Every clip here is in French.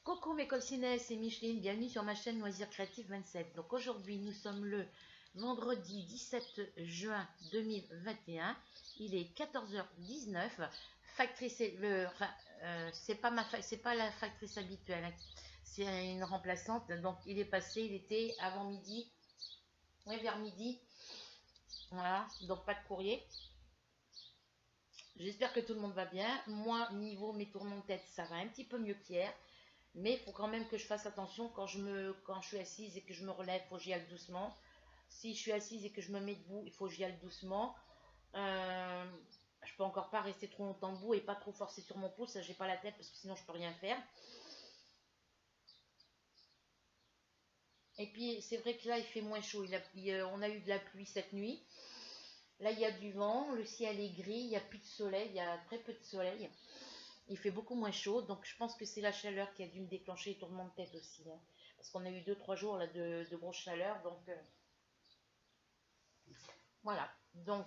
Coucou mes coccinelles, c'est Micheline, bienvenue sur ma chaîne Loisirs Créatifs 27. Donc aujourd'hui nous sommes le vendredi 17 juin 2021, il est 14h19. Factrice, c'est pas la factrice habituelle, hein. C'est une remplaçante, donc il est passé, il était avant midi, ouais, vers midi, voilà, donc pas de courrier. J'espère que tout le monde va bien. Moi, niveau mes tournements de tête, ça va un petit peu mieux qu'hier. Mais il faut quand même que je fasse attention quand je suis assise et que je me relève, il faut que j'y aille doucement. Si je suis assise et que je me mets debout, il faut que j'y aille doucement. Euh, je peux encore pas rester trop longtemps debout et pas trop forcer sur mon pouce, ça j'ai pas la tête parce que sinon je peux rien faire. Et puis c'est vrai que là il fait moins chaud, on a eu de la pluie cette nuit. Là il y a du vent, le ciel est gris, il n'y a plus de soleil, il y a très peu de soleil. Il fait beaucoup moins chaud, donc je pense que c'est la chaleur qui a dû me déclencher les tournements de tête aussi, hein. Parce qu'on a eu 2-3 jours là, de grosse chaleur, donc voilà. Donc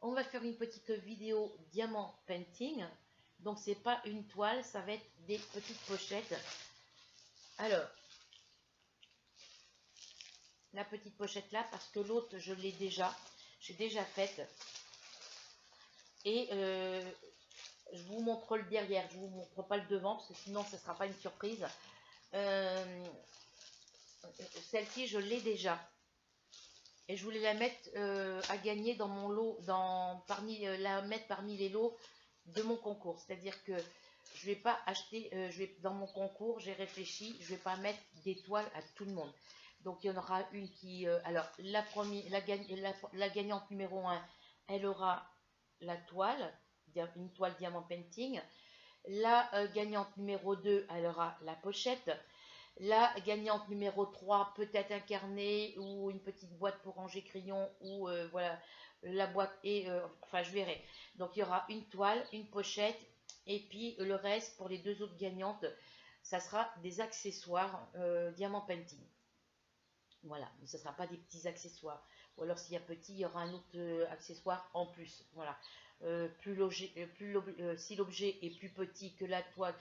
on va faire une petite vidéo diamant painting. Donc c'est pas une toile, ça va être des petites pochettes. Alors, la petite pochette là, parce que l'autre je l'ai déjà, j'ai déjà faite. Et je vous montre le derrière, je vous montre pas le devant, parce que sinon ce sera pas une surprise. Celle-ci je l'ai déjà. Et je voulais la mettre à gagner dans mon lot, la mettre parmi les lots de mon concours. C'est-à-dire que je vais pas acheter, dans mon concours, j'ai réfléchi, je vais pas mettre des toiles à tout le monde. Donc il y en aura une qui, alors la gagnante numéro 1, elle aura la toile, une toile diamant painting. La gagnante numéro 2, elle aura la pochette. La gagnante numéro 3, peut-être un carnet ou une petite boîte pour ranger crayon ou voilà, la boîte et enfin je verrai. Donc il y aura une toile, une pochette et puis le reste pour les deux autres gagnantes, ça sera des accessoires diamant painting. Voilà, mais ce ne sera pas des petits accessoires. Ou alors s'il y a petit, il y aura un autre accessoire en plus. Voilà. Si l'objet est plus petit que la toile,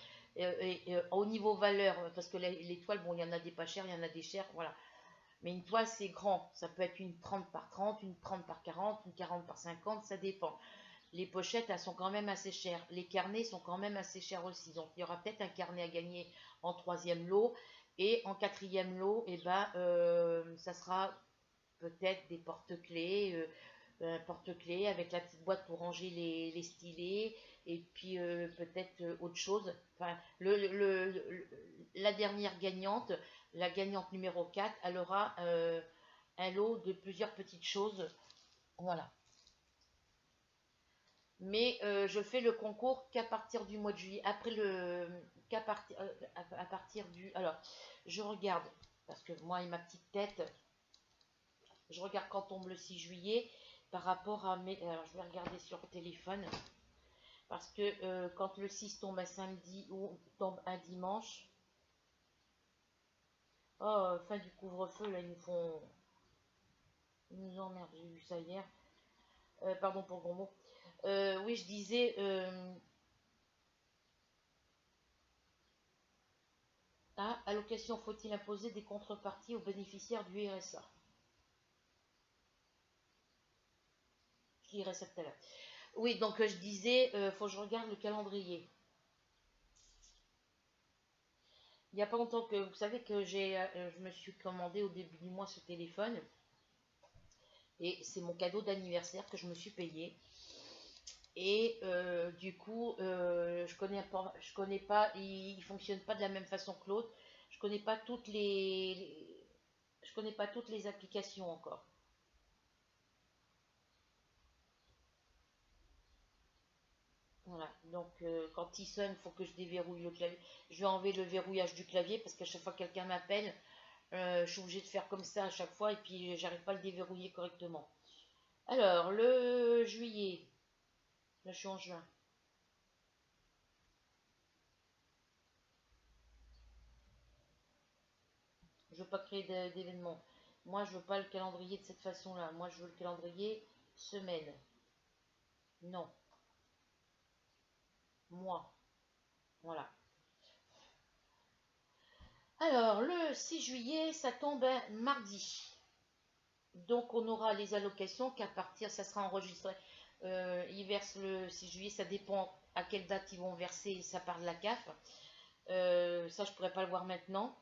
au niveau valeur, parce que les toiles, bon, il y en a des pas chères, il y en a des chères, voilà. Mais une toile, c'est grand. Ça peut être une 30 par 30, une 30 par 40, une 40 par 50, ça dépend. Les pochettes, elles sont quand même assez chères. Les carnets sont quand même assez chers aussi. Donc, il y aura peut-être un carnet à gagner en troisième lot. Et en quatrième lot, eh ben, ça sera peut-être des porte-clés, un porte-clés avec la petite boîte pour ranger les stylets, et puis peut-être autre chose. Enfin, la dernière gagnante, la gagnante numéro 4, elle aura un lot de plusieurs petites choses. Voilà. Mais je fais le concours qu'à partir du mois de juillet. Après à partir du. Alors, je regarde, parce que moi et ma petite tête, je regarde quand tombe le 6 juillet par rapport à mes. Alors, je vais regarder sur le téléphone. Parce que quand le 6 tombe un samedi ou tombe un dimanche. Oh, fin du couvre-feu, là, ils nous font. Ils nous emmerdent, j'ai vu ça hier. Pardon pour le gros mot. Oui, je disais. Allocation, faut-il imposer des contreparties aux bénéficiaires du RSA? Je dirais ça tout à l'heure. Oui, donc je disais, faut que je regarde le calendrier. Il n'y a pas longtemps que vous savez que je me suis commandé au début du mois ce téléphone. Et c'est mon cadeau d'anniversaire que je me suis payé. Et du coup, je connais pas, il fonctionne pas de la même façon que l'autre. Je connais pas je connais pas toutes les applications encore. Voilà, donc quand il sonne, il faut que je déverrouille le clavier. Je vais enlever le verrouillage du clavier parce qu'à chaque fois que quelqu'un m'appelle, je suis obligée de faire comme ça à chaque fois et puis j'arrive pas à le déverrouiller correctement. Alors, le juillet, là je suis en juin. Je veux pas créer d'événements. Moi, je veux pas le calendrier de cette façon-là. Moi, je veux le calendrier semaine. Non, mois. Voilà. Alors, le 6 juillet, ça tombe un mardi. Donc, on aura les allocations qu'à partir, ça sera enregistré. Ils versent le 6 juillet, ça dépend à quelle date ils vont verser, ça part de la CAF. Ça, je pourrais pas le voir maintenant.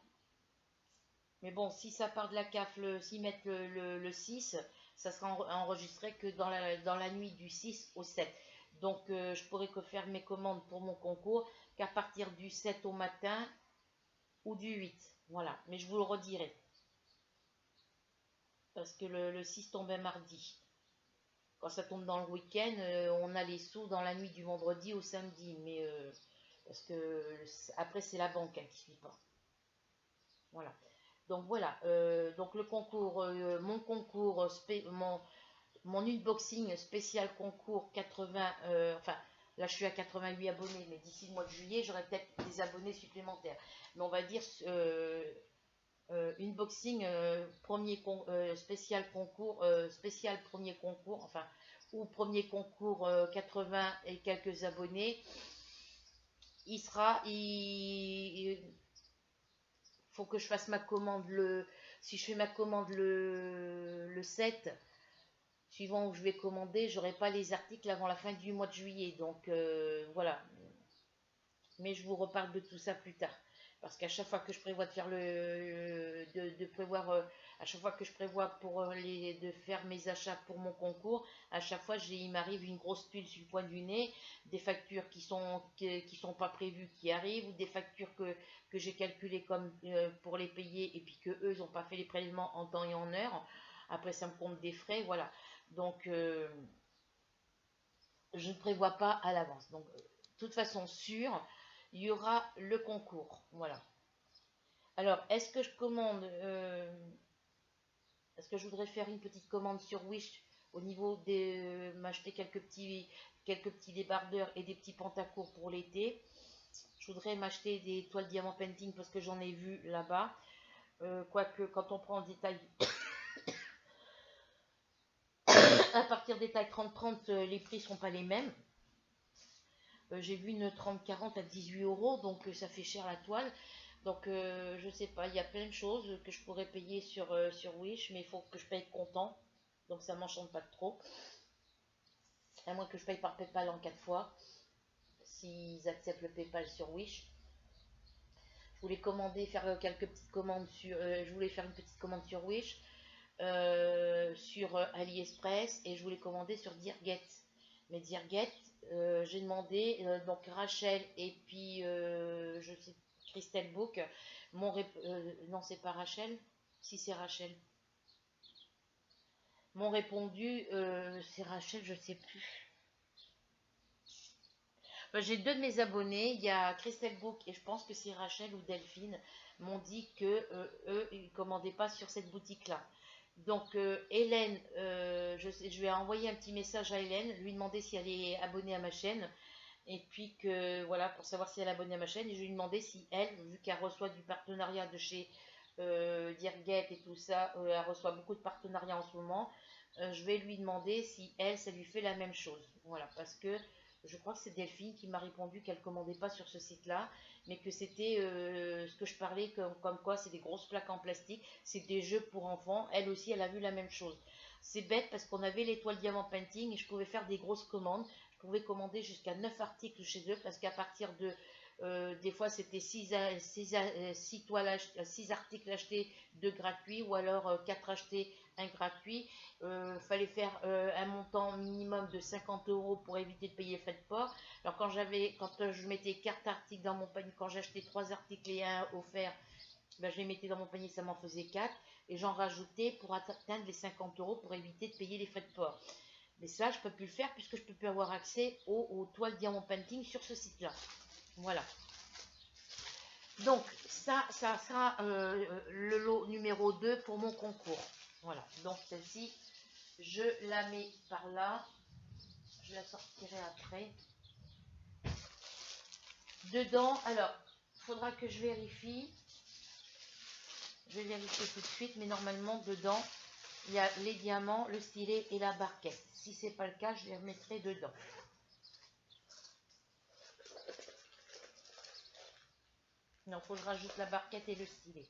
Mais bon, si ça part de la CAF, s'ils mettent le 6, ça sera enregistré que dans la nuit du 6 au 7. Donc, je pourrais que faire mes commandes pour mon concours qu'à partir du 7 au matin ou du 8. Voilà, mais je vous le redirai. Parce que le 6 tombe un mardi. Quand ça tombe dans le week-end, on a les sous dans la nuit du vendredi au samedi. Mais parce que après, c'est la banque qui ne suit pas. Voilà. Donc voilà. Donc le concours, mon concours, mon unboxing spécial concours 80. Enfin, là, je suis à 88 abonnés, mais d'ici le mois de juillet, j'aurai peut-être des abonnés supplémentaires. Mais on va dire unboxing spécial concours, spécial premier concours, enfin, ou premier concours 80 et quelques abonnés. Il faut que je fasse ma commande si je fais ma commande le 7, suivant où je vais commander, j'aurai pas les articles avant la fin du mois de juillet. Donc voilà. Mais je vous reparle de tout ça plus tard. Parce qu'à chaque fois que je prévois de faire à chaque fois que je prévois de faire mes achats pour mon concours, à chaque fois il m'arrive une grosse tuile sur le point du nez, des factures qui sont pas prévues qui arrivent, ou des factures que j'ai calculées comme pour les payer et puis que eux n'ont pas fait les prélèvements en temps et en heure. Après ça me compte des frais, voilà. Donc je ne prévois pas à l'avance. Donc de toute façon sûre, il y aura le concours. Voilà. Alors, est-ce que je commande est-ce que je voudrais faire une petite commande sur Wish au niveau de m'acheter quelques petits débardeurs et des petits pantacours pour l'été. Je voudrais m'acheter des toiles diamant painting parce que j'en ai vu là-bas. Quoique, quand on prend en détail, à partir des tailles 30-30, les prix ne seront pas les mêmes. J'ai vu une 30-40 à 18 euros, donc ça fait cher la toile. Donc je sais pas, il y a plein de choses que je pourrais payer sur Wish, mais il faut que je paye comptant. Donc ça m'enchante pas trop. À moins que je paye par PayPal en 4 fois, s'ils acceptent le PayPal sur Wish. Je voulais faire quelques petites commandes je voulais faire une petite commande sur Wish, sur AliExpress, et je voulais commander sur Dearget. Mais Dearget, j'ai demandé, donc Rachel et puis je sais Christelle Book non, c'est pas Rachel, si c'est Rachel, m'ont répondu, c'est Rachel, je sais plus. J'ai deux de mes abonnés, il y a Christelle Book et je pense que c'est Rachel ou Delphine, m'ont dit que eux, ils ne commandaient pas sur cette boutique-là. Donc Hélène, je vais envoyer un petit message à Hélène, lui demander si elle est abonnée à ma chaîne. Et puis que voilà, pour savoir si elle est abonnée à ma chaîne, et je lui demandais si elle, vu qu'elle reçoit du partenariat de chez Dearget et tout ça, elle reçoit beaucoup de partenariats en ce moment, je vais lui demander si elle, ça lui fait la même chose. Voilà, parce que je crois que c'est Delphine qui m'a répondu qu'elle ne commandait pas sur ce site-là, mais que c'était ce que je parlais, comme quoi c'est des grosses plaques en plastique, c'est des jeux pour enfants. Elle aussi, elle a vu la même chose. C'est bête parce qu'on avait l'étoile diamant painting et je pouvais faire des grosses commandes. Je pouvais commander jusqu'à 9 articles chez eux parce qu'à partir de des fois c'était 6 articles achetés, 2 gratuits, ou alors 4 achetés, 1 gratuit. Fallait faire un montant minimum de 50 euros pour éviter de payer les frais de port. Alors quand je mettais 4 articles dans mon panier, quand j'achetais 3 articles et 1 offert, ben, je les mettais dans mon panier, ça m'en faisait 4, et j'en rajoutais pour atteindre les 50 euros pour éviter de payer les frais de port. Mais ça, je ne peux plus le faire puisque je ne peux plus avoir accès aux toiles diamant painting sur ce site-là. Voilà. Donc, ça sera le lot numéro 2 pour mon concours. Voilà. Donc, celle-ci, je la mets par là. Je la sortirai après. Dedans, alors, il faudra que je vérifie. Je vais vérifier tout de suite, mais normalement, dedans, il y a les diamants, le stylet et la barquette. Si ce n'est pas le cas, je les remettrai dedans. Non, faut que je rajoute la barquette et le stylet.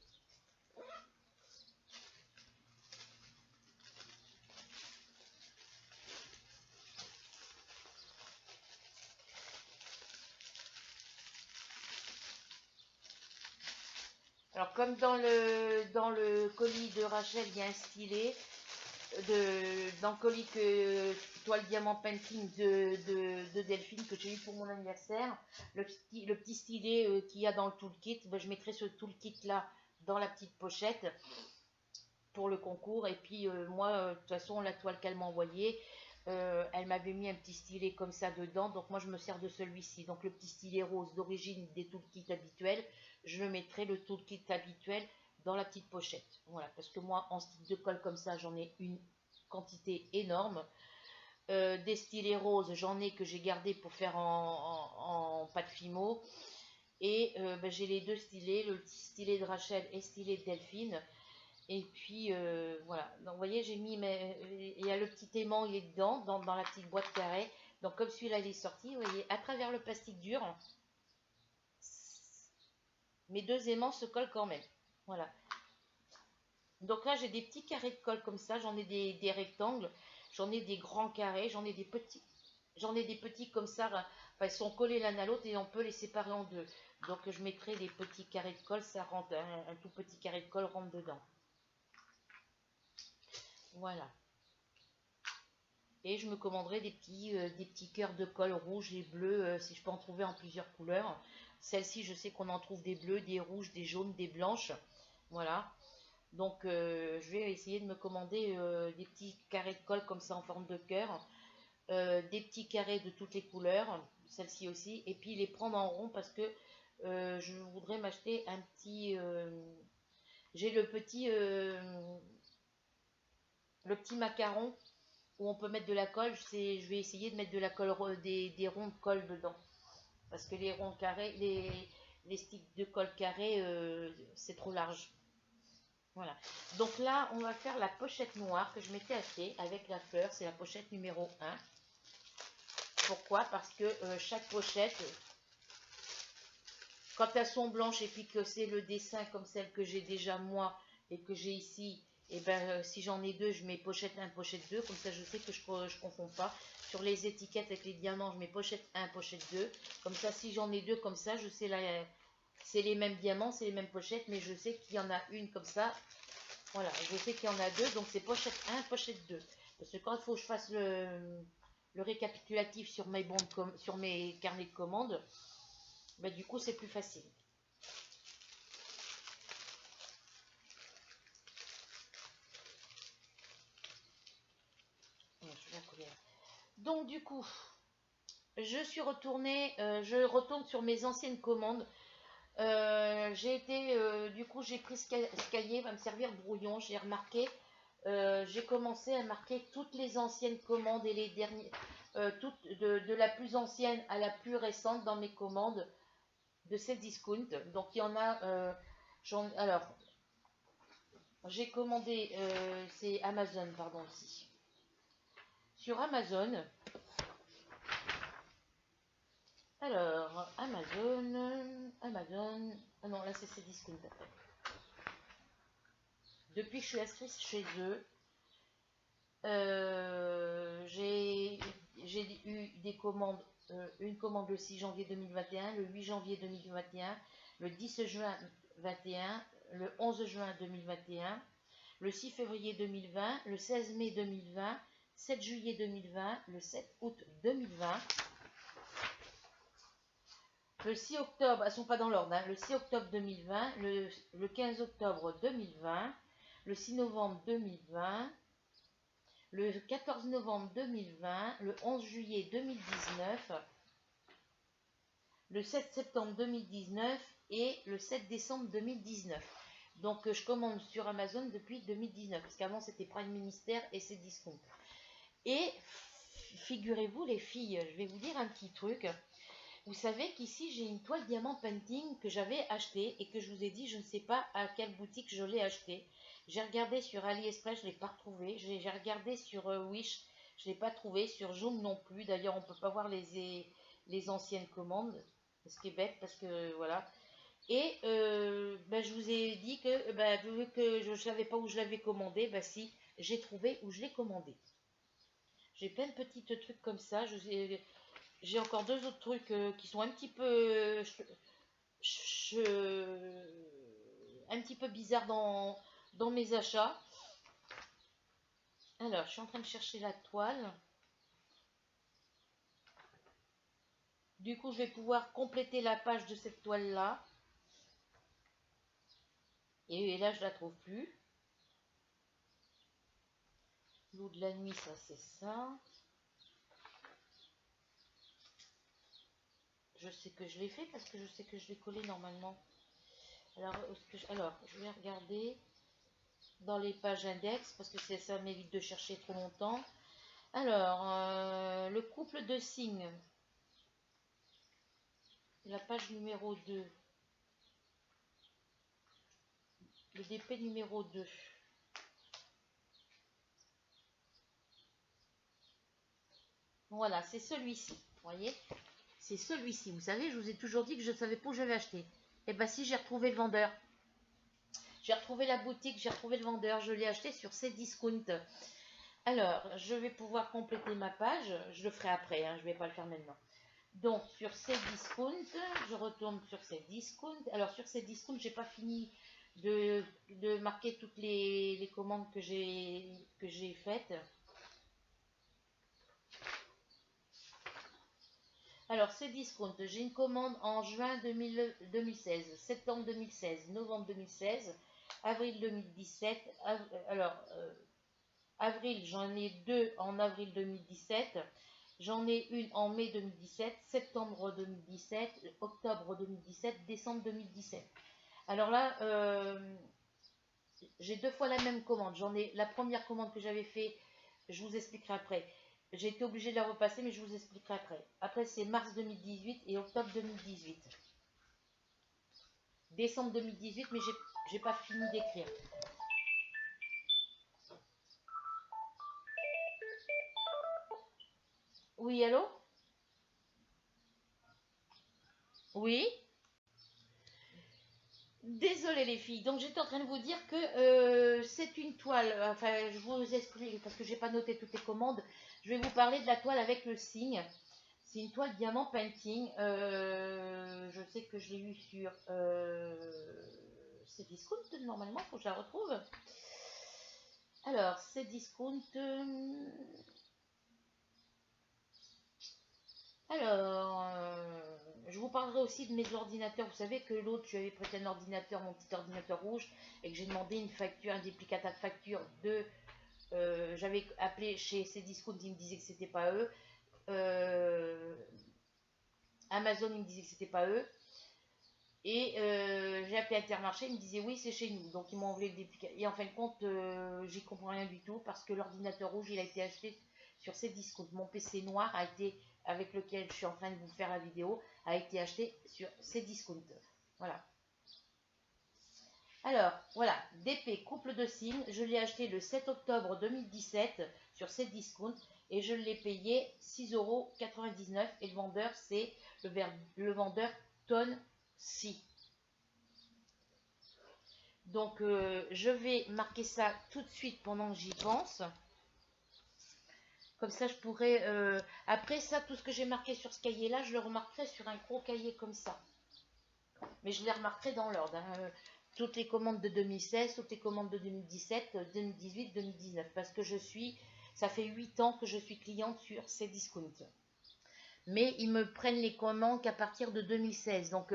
Alors comme dans le colis de Rachel, il y a un stylet, dans le colis toile diamant painting de Delphine que j'ai eu pour mon anniversaire, le petit stylet qu'il y a dans le toolkit, ben, je mettrai ce toolkit là dans la petite pochette pour le concours. Et puis moi, de toute façon, la toile qu'elle m'a envoyée, elle m'avait mis un petit stylet comme ça dedans, donc moi je me sers de celui-ci. Donc le petit stylet rose d'origine des toolkits habituels, je mettrai le toolkit habituel dans la petite pochette. Voilà, parce que moi en stick de colle comme ça, j'en ai une quantité énorme. Des stylets roses, j'en ai que j'ai gardé pour faire en pâte Fimo. Et ben, j'ai les deux stylets, le petit stylet de Rachel et stylet de Delphine. Et puis voilà, donc vous voyez, j'ai mis, il y a le petit aimant, il est dedans, dans la petite boîte carrée. Donc comme celui-là, il est sorti, vous voyez, à travers le plastique dur, mes deux aimants se collent quand même. Voilà. Donc là, j'ai des petits carrés de colle comme ça, j'en ai des rectangles, j'en ai des grands carrés, j'en ai des petits. J'en ai des petits comme ça, enfin, ils sont collés l'un à l'autre et on peut les séparer en deux. Donc je mettrai des petits carrés de colle, ça rentre, un tout petit carré de colle rentre dedans. Voilà. Et je me commanderai des petits cœurs de colle rouge et bleu, si je peux en trouver en plusieurs couleurs. Celle-ci, je sais qu'on en trouve des bleus, des rouges, des jaunes, des blanches. Voilà. Donc, je vais essayer de me commander des petits carrés de colle comme ça en forme de cœur. Des petits carrés de toutes les couleurs, celle-ci aussi. Et puis les prendre en rond parce que je voudrais m'acheter un petit... j'ai le petit macaron où on peut mettre de la colle. Je vais essayer de mettre de la colle, des ronds de colle dedans. Parce que les ronds carrés, les sticks de colle carré, c'est trop large. Voilà. Donc là, on va faire la pochette noire que je m'étais achetée avec la fleur. C'est la pochette numéro 1. Pourquoi? Parce que chaque pochette, quand elles sont blanches et puis que c'est le dessin comme celle que j'ai déjà moi et que j'ai ici, et ben si j'en ai deux, je mets pochette 1, pochette 2, comme ça je sais que je ne confonds pas. Sur les étiquettes avec les diamants, je mets pochette 1, pochette 2. Comme ça, si j'en ai deux comme ça, je sais c'est les mêmes diamants, c'est les mêmes pochettes, mais je sais qu'il y en a une comme ça. Voilà, je sais qu'il y en a deux, donc c'est pochette 1, pochette 2. Parce que quand il faut que je fasse le récapitulatif sur sur mes carnets de commandes, bah, du coup c'est plus facile. Donc du coup, je suis retournée, je retourne sur mes anciennes commandes. Du coup j'ai pris ce cahier, va me servir de brouillon, j'ai remarqué, j'ai commencé à marquer toutes les anciennes commandes et les dernières, toutes de la plus ancienne à la plus récente dans mes commandes de ces discount. Donc il y en a, alors j'ai commandé, c'est Amazon, pardon, ici. Sur Amazon, alors Amazon, ah non, là c'est Cdiscount après. Depuis que je suis inscrite chez eux, j'ai eu des commandes, une commande le 6 janvier 2021, le 8 janvier 2021, le 10 juin 2021, le 11 juin 2021, le 6 février 2020, le 16 mai 2020, 7 juillet 2020, le 7 août 2020, le 6 octobre, elles ne sont pas dans l'ordre, hein, le 6 octobre 2020, le 15 octobre 2020, le 6 novembre 2020, le 14 novembre 2020, le 11 juillet 2019, le 7 septembre 2019 et le 7 décembre 2019. Donc je commande sur Amazon depuis 2019, parce qu'avant c'était Prime Ministère et c'est Discount. Et figurez-vous les filles, je vais vous dire un petit truc. Vous savez qu'ici j'ai une toile diamant painting que j'avais achetée et que je vous ai dit, je ne sais pas à quelle boutique je l'ai achetée. J'ai regardé sur AliExpress, je ne l'ai pas retrouvée. J'ai regardé sur Wish, je ne l'ai pas trouvé. Sur Joom non plus. D'ailleurs, on ne peut pas voir les anciennes commandes. Ce qui est bête parce que voilà. Et ben, je vous ai dit que ben, vu que je ne savais pas où je l'avais commandé, ben, si j'ai trouvé où je l'ai commandé. J'ai plein de petits trucs comme ça. J'ai encore deux autres trucs qui sont un petit peu un petit peu bizarres dans mes achats. Alors, je suis en train de chercher la toile. Du coup, je vais pouvoir compléter la page de cette toile-là. Et là, je la trouve plus. Loup de la nuit, ça c'est ça. Je sais que je l'ai fait parce que je sais que je l'ai collé normalement. Alors, je vais regarder dans les pages index parce que ça m'évite de chercher trop longtemps. Alors, le couple de signes. La page numéro 2. Le DP numéro 2. Voilà, c'est celui-ci. Vous voyez? C'est celui-ci. Vous savez, je vous ai toujours dit que je ne savais pas où j'avais acheté. Et bien si, j'ai retrouvé le vendeur. J'ai retrouvé la boutique, j'ai retrouvé le vendeur. Je l'ai acheté sur Cdiscount. Alors, je vais pouvoir compléter ma page. Je le ferai après, hein, je ne vais pas le faire maintenant. Donc, sur Cdiscount, je retourne sur Cdiscount. Alors, sur Cdiscount, je n'ai pas fini de marquer toutes les commandes que j'ai faites. Alors, Cdiscount, j'ai une commande en juin 2016, septembre 2016, novembre 2016, avril 2017. Avril, j'en ai deux en avril 2017. J'en ai une en mai 2017, septembre 2017, octobre 2017, décembre 2017. Alors là, j'ai deux fois la même commande. J'en ai la première commande que j'avais fait, je vous expliquerai après. J'ai été obligée de la repasser, mais je vous expliquerai après. Après, c'est mars 2018 et octobre 2018. Décembre 2018, mais j'ai pas fini d'écrire. Oui, allô? Oui? Désolée les filles, donc j'étais en train de vous dire que c'est une toile, enfin je vous explique parce que j'ai pas noté toutes les commandes, je vais vous parler de la toile avec le signe. C'est une toile diamant painting, je sais que je l'ai eu sur Cdiscount normalement, faut que je la retrouve. Alors Cdiscount, alors je vous parlerai aussi de mes ordinateurs. Vous savez que l'autre, je lui avais prêté un ordinateur, mon petit ordinateur rouge, et que j'ai demandé une facture, un duplicata de facture de. J'avais appelé chez Cdiscount, ils me disaient que c'était pas eux. Amazon, ils me disaient que c'était pas eux. Et j'ai appelé Intermarché, ils me disaient oui, c'est chez nous. Donc ils m'ont envoyé le duplicata. Et en fin de compte, j'y comprends rien du tout parce que l'ordinateur rouge, il a été acheté sur Cdiscount. Mon PC noir a été, avec lequel je suis en train de vous faire la vidéo, a été acheté sur Cdiscount. Voilà. Alors, voilà, DP, couple de signes, je l'ai acheté le 7 octobre 2017 sur Cdiscount et je l'ai payé 6,99 € et le vendeur, c'est le vendeur Ton Si. Donc, je vais marquer ça tout de suite pendant que j'y pense. Comme ça, je pourrais... après ça, tout ce que j'ai marqué sur ce cahier-là, je le remarquerai sur un gros cahier comme ça. Mais je les remarquerai dans l'ordre. Hein. Toutes les commandes de 2016, toutes les commandes de 2017, 2018, 2019. Parce que ça fait 8 ans que je suis cliente sur Cdiscount. Mais ils me prennent les commandes qu'à partir de 2016. Donc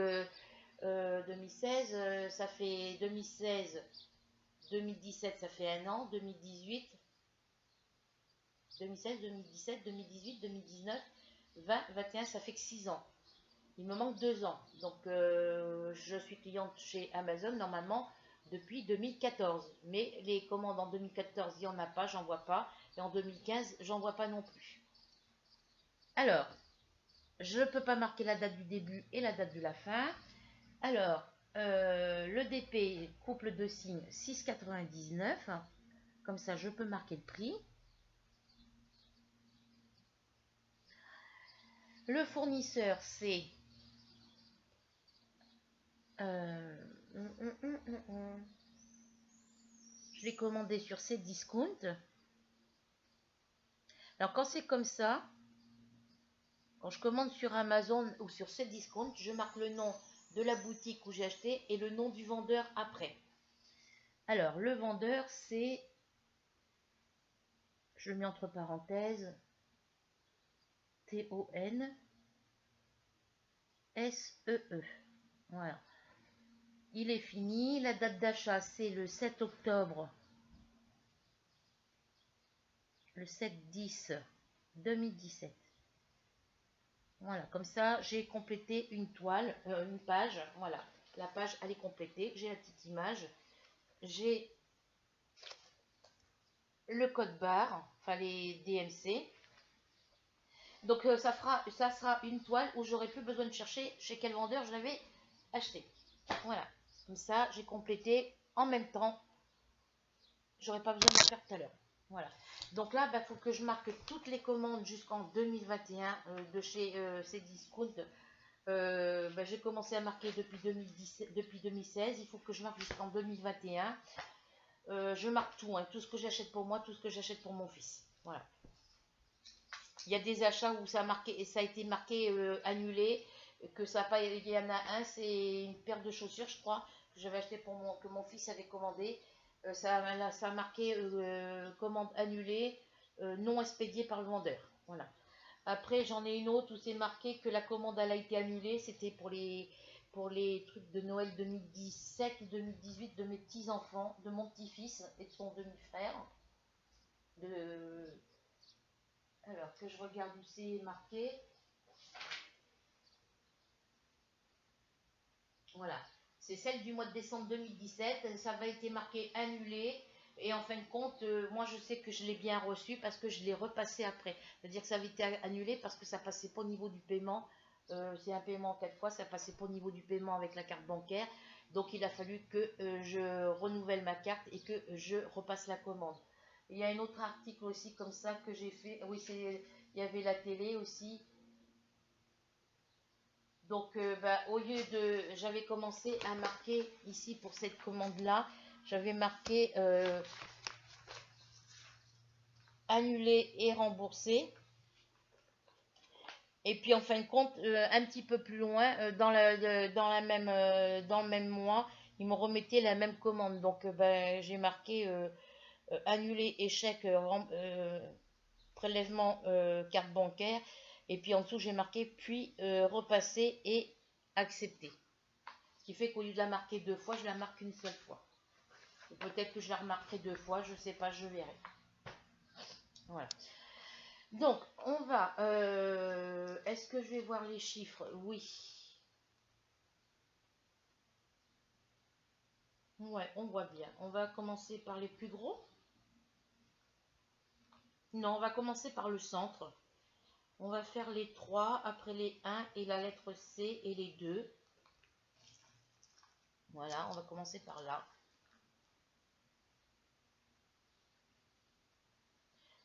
2016, ça fait 2016, 2017, ça fait un an, 2018, 2016, 2017, 2018, 2019, 20, 21, ça fait que 6 ans. Il me manque 2 ans. Donc, je suis cliente chez Amazon normalement depuis 2014. Mais les commandes en 2014, il n'y en a pas, j'en vois pas. Et en 2015, j'en vois pas non plus. Alors, je ne peux pas marquer la date du début et la date de la fin. Alors, le DP, couple de signes, 6,99. Comme ça, je peux marquer le prix. Le fournisseur, c'est Je l'ai commandé sur Cdiscount. Alors quand c'est comme ça, quand je commande sur Amazon ou sur Cdiscount, je marque le nom de la boutique où j'ai acheté et le nom du vendeur après. Alors le vendeur c'est, je le mets entre parenthèses, Tonsee. Voilà. Il est fini. La date d'achat, c'est le 7 octobre. Le 7-10-2017. Voilà, comme ça, j'ai complété une toile, une page. Voilà, la page, elle est complétée. J'ai la petite image. J'ai le code barre, enfin les DMC. Donc, ça sera une toile où j'aurai plus besoin de chercher chez quel vendeur je l'avais acheté. Voilà, comme ça, j'ai complété en même temps. J'aurais pas besoin de le faire tout à l'heure. Voilà. Donc là, il faut que je marque toutes les commandes jusqu'en 2021 de chez Cdiscount. J'ai commencé à marquer depuis 2016. Il faut que je marque jusqu'en 2021. Je marque tout, hein, tout ce que j'achète pour moi, tout ce que j'achète pour mon fils. Voilà. Il y a des achats où ça a été marqué annulé, que ça pas. Il y en a un, c'est une paire de chaussures, je crois, que j'avais acheté que mon fils avait commandé. Ça a marqué commande annulée, non expédiée par le vendeur. Voilà. Après, j'en ai une autre où c'est marqué que la commande elle a été annulée. C'était pour les trucs de Noël 2017 ou 2018 de mes petits-enfants, de mon petit-fils et de son demi-frère. Alors, que je regarde où c'est marqué. Voilà. C'est celle du mois de décembre 2017. Ça avait été marqué annulé. Et en fin de compte, moi je sais que je l'ai bien reçu parce que je l'ai repassé après. C'est-à-dire que ça avait été annulé parce que ça passait pas au niveau du paiement. C'est un paiement en 4 fois, ça passait pas au niveau du paiement avec la carte bancaire. Donc il a fallu que je renouvelle ma carte et que je repasse la commande. Il y a un autre article aussi comme ça que j'ai fait. Oui, il y avait la télé aussi. Donc, au lieu de, j'avais commencé à marquer ici pour cette commande-là, j'avais marqué annuler et rembourser. Et puis en fin de compte, un petit peu plus loin, dans le même mois, ils m'ont remetté la même commande. Donc, j'ai marqué annuler échec prélèvement carte bancaire. Et puis en dessous, j'ai marqué puis repasser et accepter. Ce qui fait qu'au lieu de la marquer 2 fois, je la marque une seule fois. Peut-être que je la remarquerai 2 fois, je ne sais pas, je verrai. Voilà. Donc, on va... Est-ce que je vais voir les chiffres? Oui. Ouais, on voit bien. On va commencer par les plus gros. Non, on va commencer par le centre. On va faire les 3, après les 1 et la lettre C et les 2. Voilà, on va commencer par là.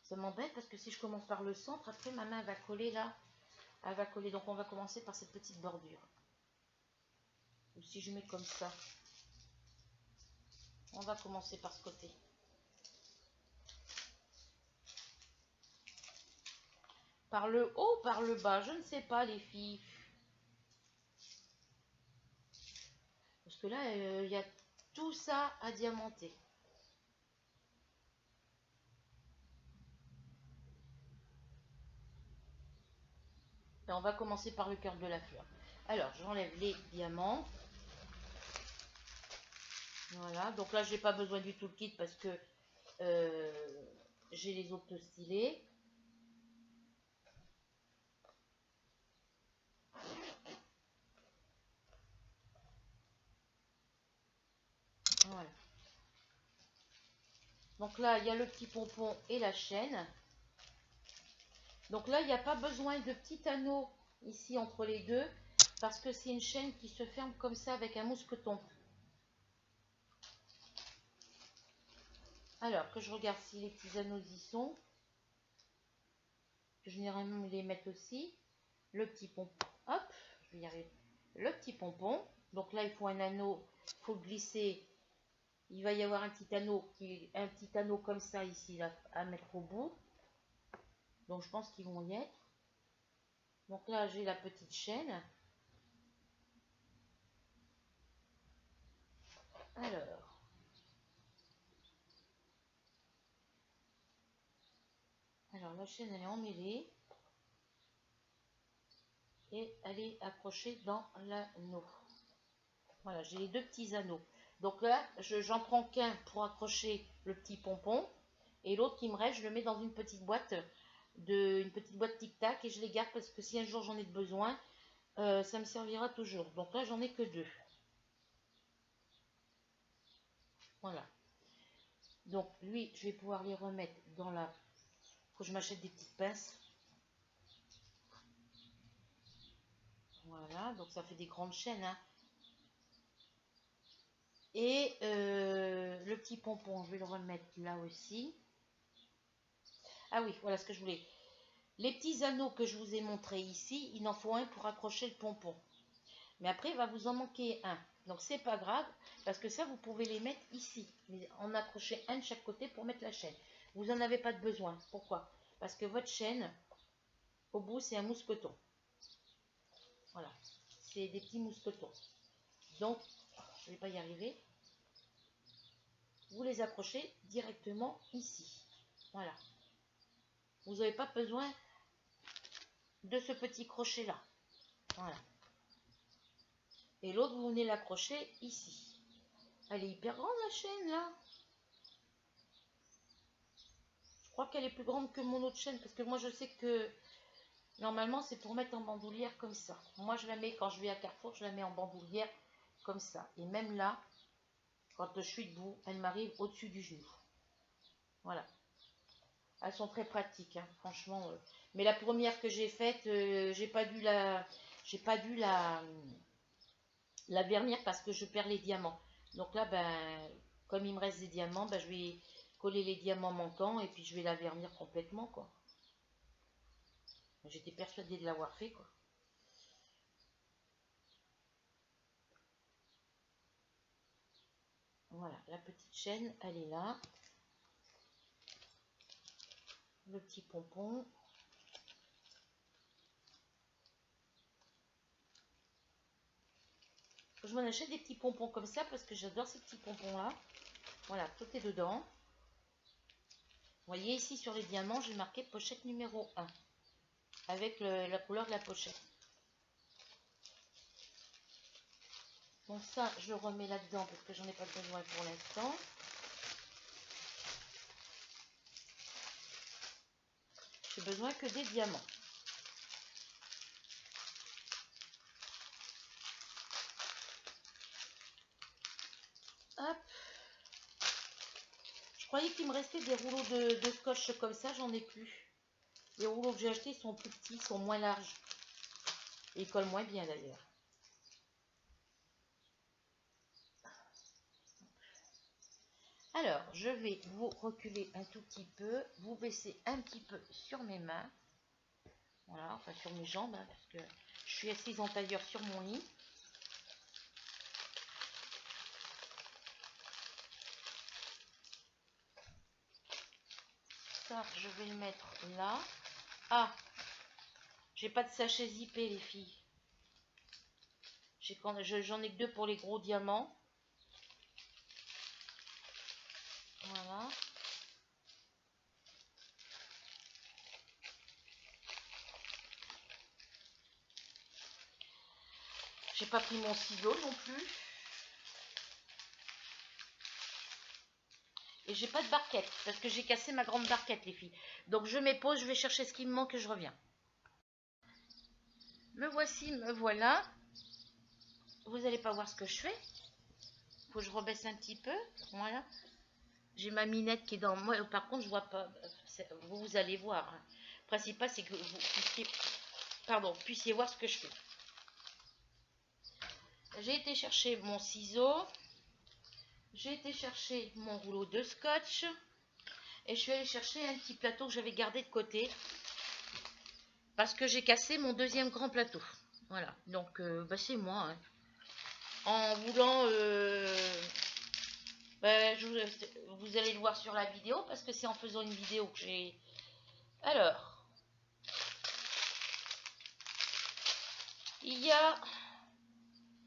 Ça m'embête parce que si je commence par le centre, après ma main va coller là. Elle va coller, donc on va commencer par cette petite bordure. Ou si je mets comme ça. On va commencer par ce côté. Par le haut, par le bas, je ne sais pas les filles. Parce que là, il y a tout ça à diamanter. Et on va commencer par le cœur de la fleur. Alors, j'enlève les diamants. Voilà, donc là, je n'ai pas besoin du tout le kit parce que j'ai les autres stylés. Voilà. Donc là, il y a le petit pompon et la chaîne. Donc là, il n'y a pas besoin de petit anneau ici entre les deux parce que c'est une chaîne qui se ferme comme ça avec un mousqueton. Alors, que je regarde si les petits anneaux y sont. Généralement, les mettre aussi. Le petit pompon. Hop, je vais y arriver. le petit pompon. Donc là, il faut un anneau, il faut glisser. Il va y avoir un petit anneau comme ça ici là, à mettre au bout. Donc je pense qu'ils vont y être. Donc là, j'ai la petite chaîne. Alors la chaîne elle est emmêlée et elle est accrochée dans l'anneau. Voilà, j'ai les deux petits anneaux. Donc là, j'en prends qu'un pour accrocher le petit pompon et l'autre qui me reste, je le mets dans une petite boîte tic-tac et je les garde parce que si un jour j'en ai besoin, ça me servira toujours. Donc là, j'en ai que deux. Voilà. Donc lui, je vais pouvoir les remettre dans la... Faut que je m'achète des petites pinces. Voilà, donc ça fait des grandes chaînes, hein. Et le petit pompon, je vais le remettre là aussi. Ah oui, voilà ce que je voulais. Les petits anneaux que je vous ai montrés ici, il en faut un pour accrocher le pompon. Mais après, il va vous en manquer un. Donc, c'est pas grave, parce que ça, vous pouvez les mettre ici. En accrocher un de chaque côté pour mettre la chaîne. Vous n'en avez pas de besoin. Pourquoi? Parce que votre chaîne, au bout, c'est un mousqueton. Voilà. C'est des petits mousquetons. Donc, je ne vais pas y arriver. Vous les accrochez directement ici. Voilà. Vous n'avez pas besoin de ce petit crochet là. Voilà. Et l'autre, vous venez l'accrocher ici. Elle est hyper grande la chaîne là. Je crois qu'elle est plus grande que mon autre chaîne parce que moi je sais que normalement c'est pour mettre en bandoulière comme ça. Moi je la mets quand je vais à Carrefour, je la mets en bandoulière comme ça. Et même là, quand je suis debout, elle m'arrive au-dessus du genou. Voilà. Elles sont très pratiques, hein, franchement. Mais la première que j'ai faite, j'ai pas dû la vernir parce que je perds les diamants. Donc là, ben, comme il me reste des diamants, ben, je vais coller les diamants manquants et puis je vais la vernir complètement, quoi. J'étais persuadée de l'avoir fait, quoi. Voilà, la petite chaîne, elle est là. Le petit pompon. Je m'en achète des petits pompons comme ça parce que j'adore ces petits pompons-là. Voilà, tout est dedans. Vous voyez ici sur les diamants, j'ai marqué pochette numéro 1 avec la couleur de la pochette. Donc ça, je remets là-dedans parce que j'en ai pas besoin pour l'instant. J'ai besoin que des diamants. Hop. Je croyais qu'il me restait des rouleaux de scotch comme ça, j'en ai plus. Les rouleaux que j'ai achetés sont plus petits, sont moins larges. Et ils collent moins bien d'ailleurs. Alors, je vais vous reculer un tout petit peu, vous baisser un petit peu sur mes mains. Voilà, enfin sur mes jambes, hein, parce que je suis assise en tailleur sur mon lit. Ça, je vais le mettre là. Ah, j'ai pas de sachet zippé, les filles. J'en ai que deux pour les gros diamants. Voilà. J'ai pas pris mon ciseau non plus. Et j'ai pas de barquette, parce que j'ai cassé ma grande barquette, les filles. Donc je m'épose, je vais chercher ce qui me manque et je reviens. Me voici, me voilà. Vous n'allez pas voir ce que je fais. Faut que je rebaisse un petit peu. Voilà. J'ai ma minette qui est dans moi. Par contre, je vois pas. Vous allez voir. Le principal, c'est que vous puissiez voir ce que je fais. J'ai été chercher mon ciseau. J'ai été chercher mon rouleau de scotch. Et je suis allée chercher un petit plateau que j'avais gardé de côté. Parce que j'ai cassé mon deuxième grand plateau. Voilà, donc bah, c'est moi. Hein. En voulant... bah, vous allez le voir sur la vidéo parce que c'est en faisant une vidéo que j'ai... Alors, il y a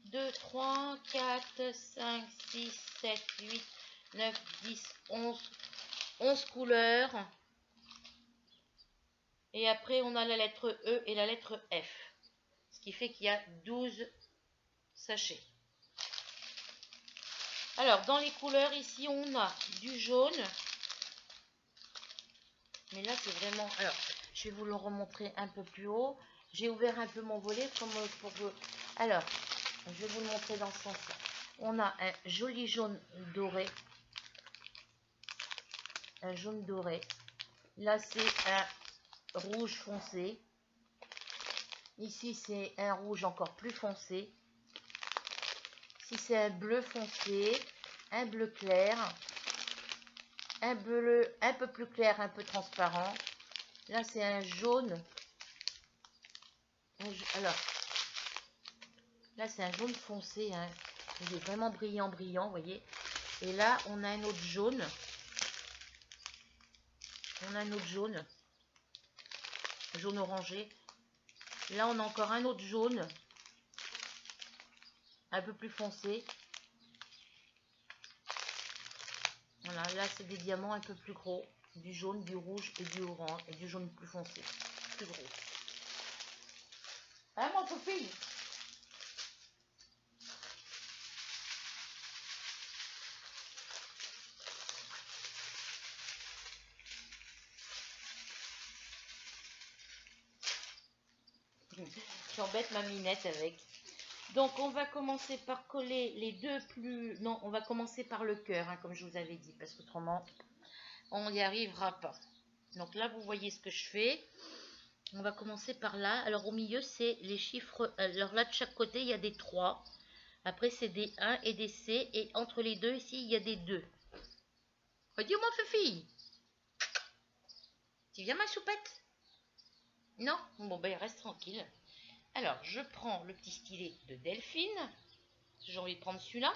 2, 3, 4, 5, 6, 7, 8, 9, 10, 11 couleurs. Et après, on a la lettre E et la lettre F. Ce qui fait qu'il y a 12 sachets. Alors, dans les couleurs, ici, on a du jaune. Mais là, c'est vraiment... Alors, je vais vous le remontrer un peu plus haut. J'ai ouvert un peu mon volet comme pour vous... Alors, je vais vous le montrer dans ce sens-là. On a un joli jaune doré. Un jaune doré. Là, c'est un rouge foncé. Ici, c'est un rouge encore plus foncé. Ici, c'est un bleu foncé, un bleu clair, un bleu un peu plus clair, un peu transparent. Là, c'est un jaune. Alors, là, c'est un jaune foncé. Hein. Il est vraiment brillant, brillant, vous voyez. Et là, on a un autre jaune. On a un autre jaune. Jaune orangé. Là, on a encore un autre jaune. Un peu plus foncé. Voilà, là, c'est des diamants un peu plus gros. Du jaune, du rouge et du orange. Et du jaune plus foncé. Plus gros. Hein, mon poupille? J'embête ma minette avec. Donc, on va commencer par coller les deux plus... Non, on va commencer par le cœur, hein, comme je vous avais dit, parce qu'autrement, on n'y arrivera pas. Donc là, vous voyez ce que je fais. On va commencer par là. Alors, au milieu, c'est les chiffres... Alors là, de chaque côté, il y a des 3. Après, c'est des 1 et des C. Et entre les deux, ici, il y a des 2. Oh, dis-moi, Fifi. Tu viens, ma choupette? Non? Bon, ben, reste tranquille. Alors, je prends le petit stylet de Delphine. J'ai envie de prendre celui-là.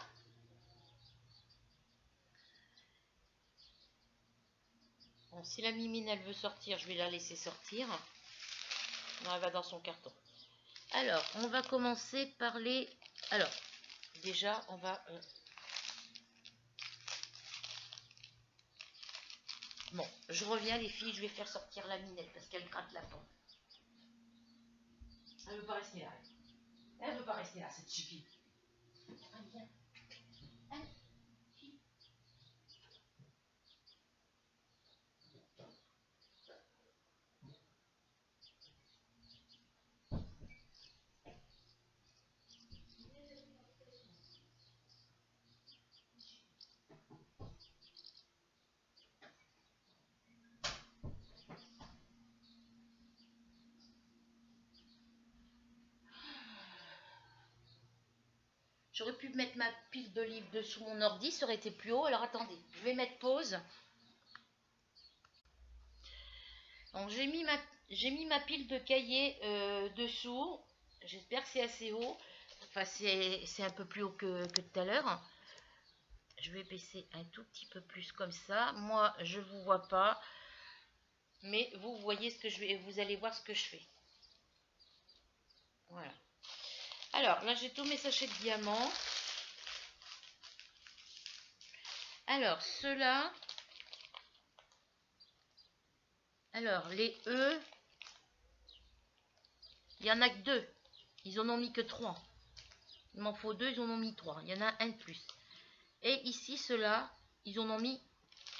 Bon, si la mimine, elle veut sortir, je vais la laisser sortir. Non, elle va dans son carton. Alors, on va commencer par les... Alors, déjà, on va... Bon, je reviens, les filles, je vais faire sortir la minette parce qu'elle gratte la peau. Elle veut pas rester là. Elle veut pas rester là, cette chipie. Viens. Allez. J'aurais pu mettre ma pile de livres dessous mon ordi, ça aurait été plus haut. Alors attendez, je vais mettre pause. Donc j'ai mis ma pile de cahiers dessous. J'espère que c'est assez haut. Enfin, c'est un peu plus haut que tout à l'heure. Je vais baisser un tout petit peu plus comme ça. Moi, je vous vois pas. Mais vous voyez ce que je vais. Vous allez voir ce que je fais. Voilà. Alors, là, j'ai tous mes sachets de diamants. Alors, ceux-là. Alors, les E. Il n'y en a que 2. Ils en ont mis que 3. Il m'en faut 2, ils en ont mis 3. Il y en a un de plus. Et ici, ceux-là, ils en ont mis...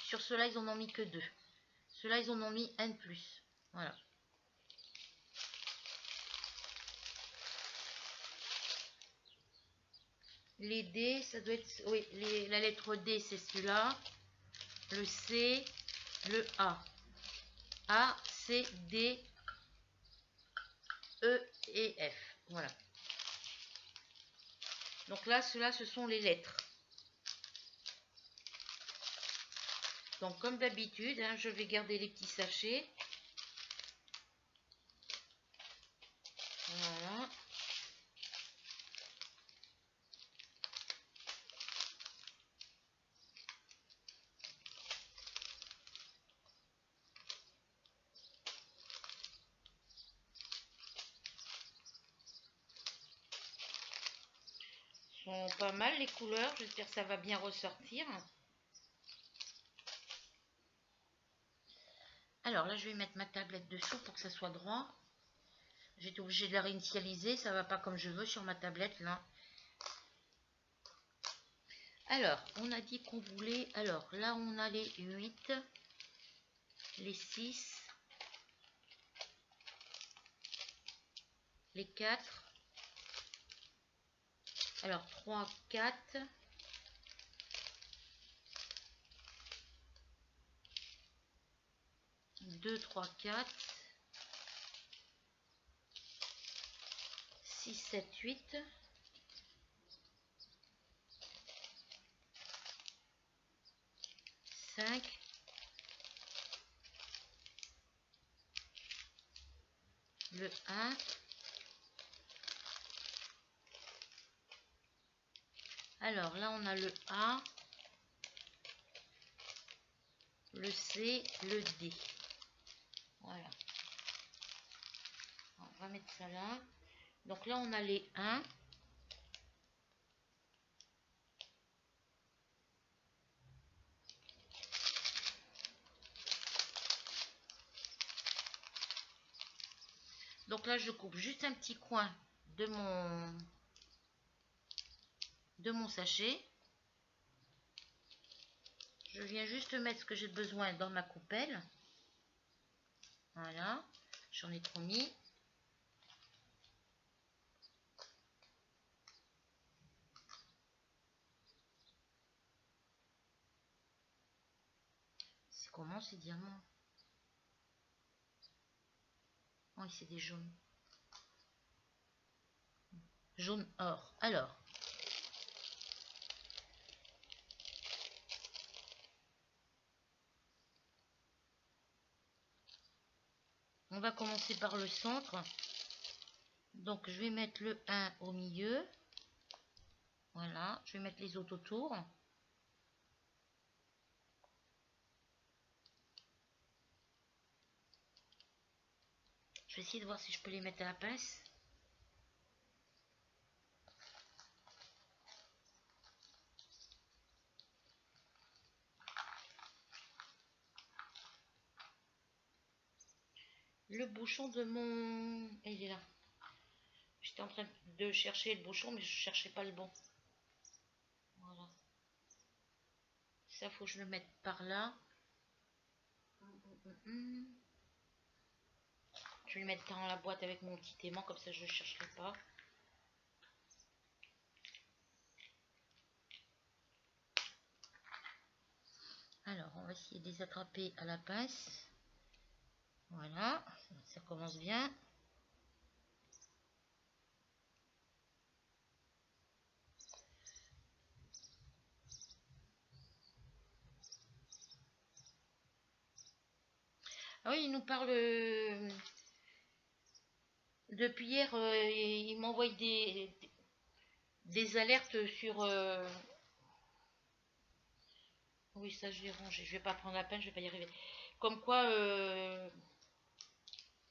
Sur ceux-là, ils en ont mis que 2. Ceux-là, ils en ont mis un de plus. Voilà. Les D, ça doit être... Oui, la lettre D, c'est celui-là. Le C, le A. A, C, D, E et F. Voilà. Donc là, ceux-là, ce sont les lettres. Donc, comme d'habitude, hein, je vais garder les petits sachets. Voilà. sont pas mal les couleurs, j'espère que ça va bien ressortir. Alors là, je vais mettre ma tablette dessous pour que ça soit droit. J'ai été obligée de la réinitialiser, ça va pas comme je veux sur ma tablette là. Alors, on a dit qu'on voulait... Alors, là, on a les 8, les 6, les 4. Alors, 3, 4. 2, 3, 4. 6, 7, 8. 5. Le 1. Alors là, on a le A, le C, le D. Voilà. On va mettre ça là. Donc là, on a les 1. Donc là, je coupe juste un petit coin de mon sachet. Je viens juste mettre ce que j'ai besoin dans ma coupelle. Voilà, j'en ai trop mis. C'est comment ces diamants? Oh, c'est des jaunes. Jaune or. Alors. On va commencer par le centre. Donc, je vais mettre le 1 au milieu. Voilà. Je vais mettre les autres autour. Je vais essayer de voir si je peux les mettre à la pince. Le bouchon de mon... Il est là. J'étais en train de chercher le bouchon, mais je cherchais pas le bon. Voilà. Ça, faut que je le mette par là. Je vais le mettre dans la boîte avec mon petit aimant, comme ça je ne chercherai pas. Alors, on va essayer de les attraper à la pince. Voilà, ça commence bien. Ah oui, il nous parle... depuis hier, il m'envoie des alertes sur... Oui, ça je l'ai rangé. Je vais pas prendre la peine, je vais pas y arriver. Comme quoi,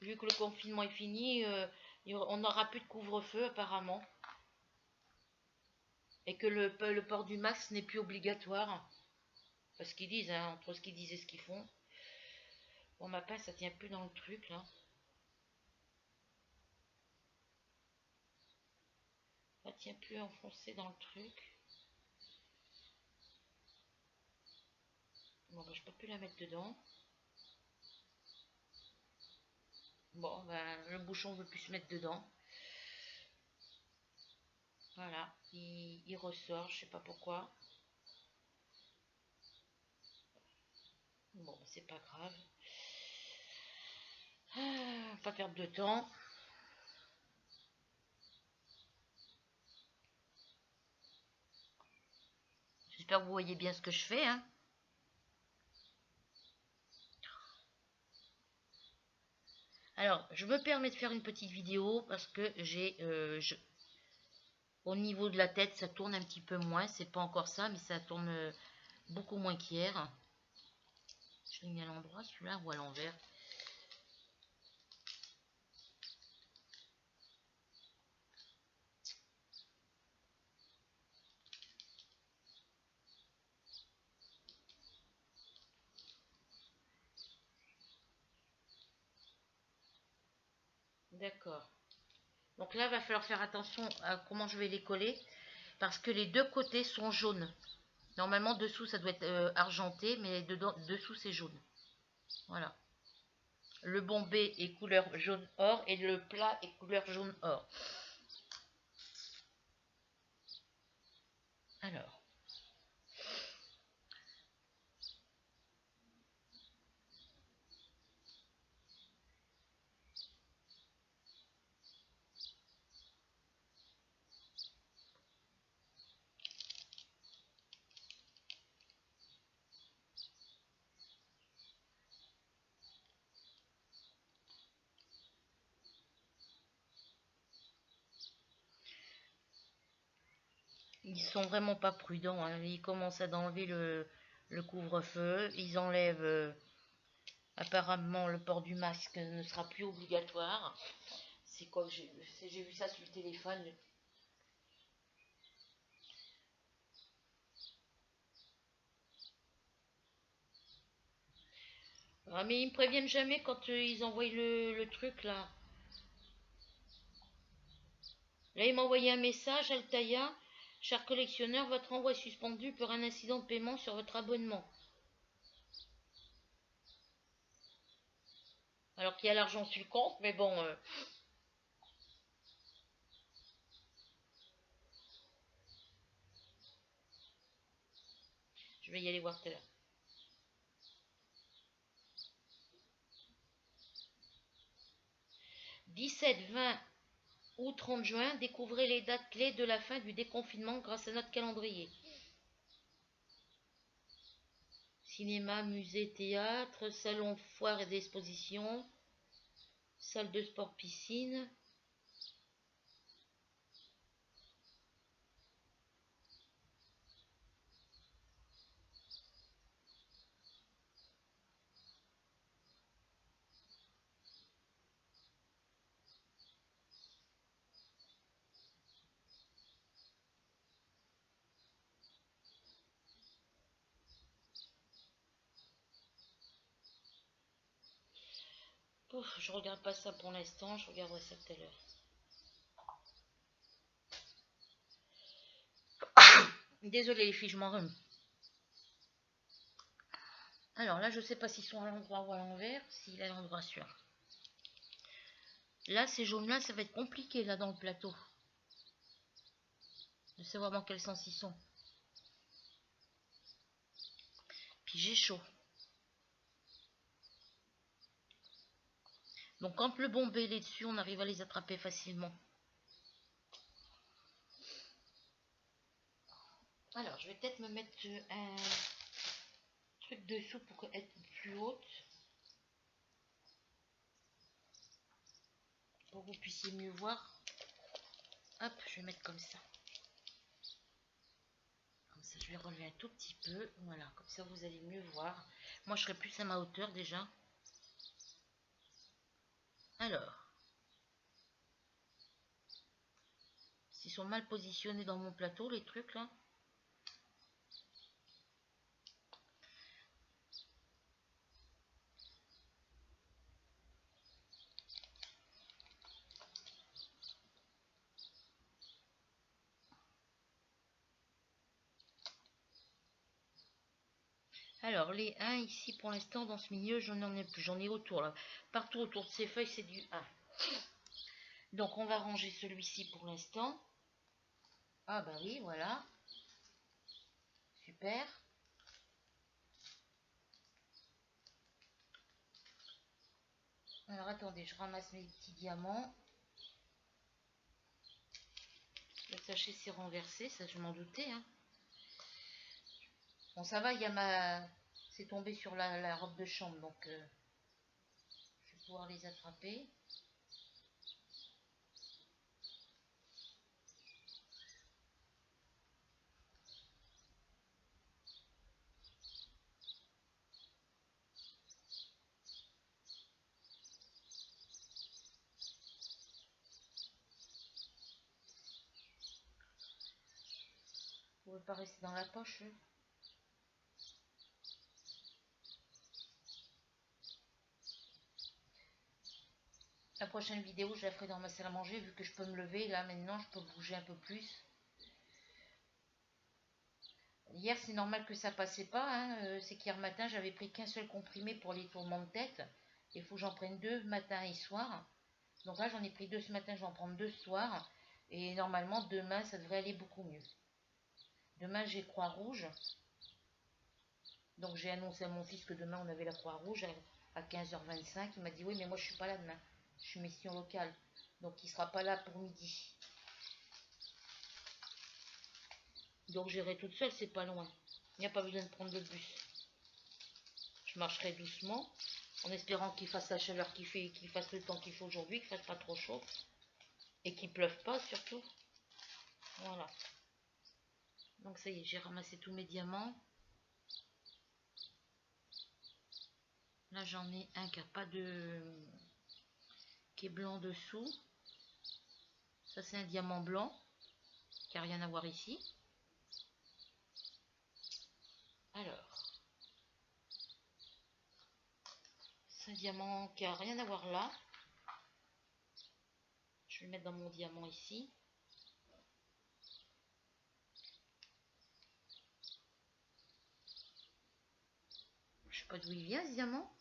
vu que le confinement est fini, on n'aura plus de couvre-feu apparemment. Et que le port du masque n'est plus obligatoire. Parce qu'ils disent, hein, entre ce qu'ils disent et ce qu'ils font. Bon, ma pince, ça tient plus dans le truc, là. Ça tient plus enfoncé dans le truc. Bon, ben, je peux plus la mettre dedans. Bon, ben, le bouchon ne veut plus se mettre dedans. Voilà, il ressort, je sais pas pourquoi. Bon, c'est pas grave. Pas perdre de temps. J'espère que vous voyez bien ce que je fais, hein. Alors, je me permets de faire une petite vidéo parce que j'ai... au niveau de la tête, ça tourne un petit peu moins. C'est pas encore ça, mais ça tourne beaucoup moins qu'hier. Je l'ai mis à l'endroit, celui-là, ou à l'envers. D'accord. Donc là, il va falloir faire attention à comment je vais les coller parce que les deux côtés sont jaunes. Normalement, dessous, ça doit être argenté, mais dessous, c'est jaune. Voilà. Le bombé est couleur jaune or et le plat est couleur jaune or. Alors, ils sont vraiment pas prudents, hein. Ils commencent à enlever le couvre-feu. Ils enlèvent apparemment le port du masque ne sera plus obligatoire. C'est quoi que j'ai vu ça sur le téléphone. Ah, mais ils me préviennent jamais quand ils envoient le truc là. Là, il m'a envoyé un message, Altaïa. Cher collectionneur, votre envoi est suspendu pour un incident de paiement sur votre abonnement. Alors qu'il y a l'argent sur le compte, mais bon, je vais y aller voir tout à l'heure. 17, 20 ou 30 juin, découvrez les dates clés de la fin du déconfinement grâce à notre calendrier. Cinéma, musée, théâtre, salon, foire et d'exposition, salle de sport, piscine. Ouf, je regarde pas ça pour l'instant, je regarderai ça tout à l'heure. Désolée les filles, je m'en remets. Alors là, je sais pas s'ils sont à l'endroit ou à l'envers, s'il est à l'endroit sûr. Là, ces jaunes-là, ça va être compliqué là dans le plateau. De savoir dans quel sens ils sont. Puis j'ai chaud. Donc quand le bombé est dessus, on arrive à les attraper facilement. Alors, je vais peut-être me mettre un truc dessous pour être plus haute. Pour que vous puissiez mieux voir. Hop, je vais mettre comme ça. Comme ça, je vais relever un tout petit peu. Voilà, comme ça, vous allez mieux voir. Moi, je serai plus à ma hauteur déjà. Alors, s'ils sont mal positionnés dans mon plateau, les trucs là. Alors, les 1 ici, pour l'instant, dans ce milieu, je n'en ai plus. J'en ai autour, là. Partout autour de ces feuilles, c'est du 1. Donc, on va ranger celui-ci pour l'instant. Ah, bah oui, voilà. Super. Alors, attendez, je ramasse mes petits diamants. Le sachet s'est renversé, ça, je m'en doutais, hein. Bon, ça va, il y a ma... C'est tombé sur la robe de chambre, donc je vais pouvoir les attraper. Vous ne pouvez pas rester dans la poche. prochaine vidéo, je la ferai dans ma salle à manger, vu que je peux me lever. Là, maintenant, je peux bouger un peu plus. Hier, c'est normal que ça passait pas. Hein. C'est qu'hier matin, j'avais pris qu'un seul comprimé pour les tournements de tête. Il faut que j'en prenne 2 matin et soir. Donc là, j'en ai pris 2 ce matin, je vais en prendre 2 ce soir. Et normalement, demain, ça devrait aller beaucoup mieux. Demain, j'ai Croix-Rouge. Donc j'ai annoncé à mon fils que demain, on avait la Croix-Rouge à 15h25. Il m'a dit, oui, mais moi, je suis pas là demain. Je suis mission locale. Donc, il sera pas là pour midi. Donc, j'irai toute seule, c'est pas loin. Il n'y a pas besoin de prendre le bus. Je marcherai doucement, en espérant qu'il fasse la chaleur qu'il fait, qu'il fasse le temps qu'il faut aujourd'hui, qu'il fasse pas trop chaud. Et qu'il pleuve pas, surtout. Voilà. Donc, ça y est, j'ai ramassé tous mes diamants. Là, j'en ai un qui a pas de... qui est blanc dessous. Ça, c'est un diamant blanc, qui n'a rien à voir ici. Alors, c'est un diamant qui n'a rien à voir là. Je vais le mettre dans mon diamant ici. Je sais pas d'où il vient, ce diamant.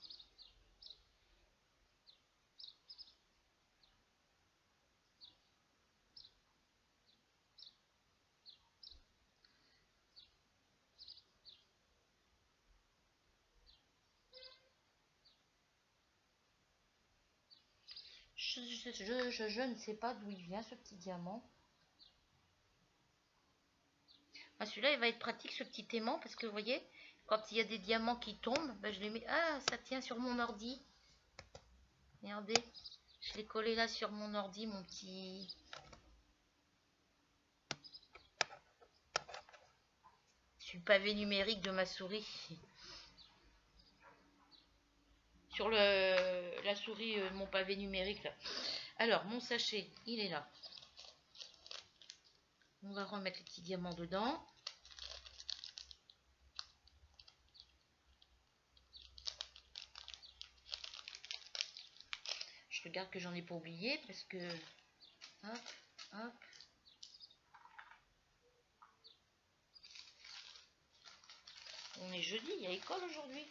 Je ne sais pas d'où il vient, ce petit diamant. Ah, celui-là, il va être pratique, ce petit aimant, parce que vous voyez, quand il y a des diamants qui tombent, ben, je les mets... Ah, ça tient sur mon ordi. Regardez, je l'ai collé là sur mon ordi, mon petit... Sur le pavé numérique de ma souris. Sur la souris, mon pavé numérique, là. Alors, mon sachet, il est là. On va remettre les petits diamants dedans. Je regarde que j'en ai pas oublié parce que... Hop, hop. On est jeudi, il y a école aujourd'hui.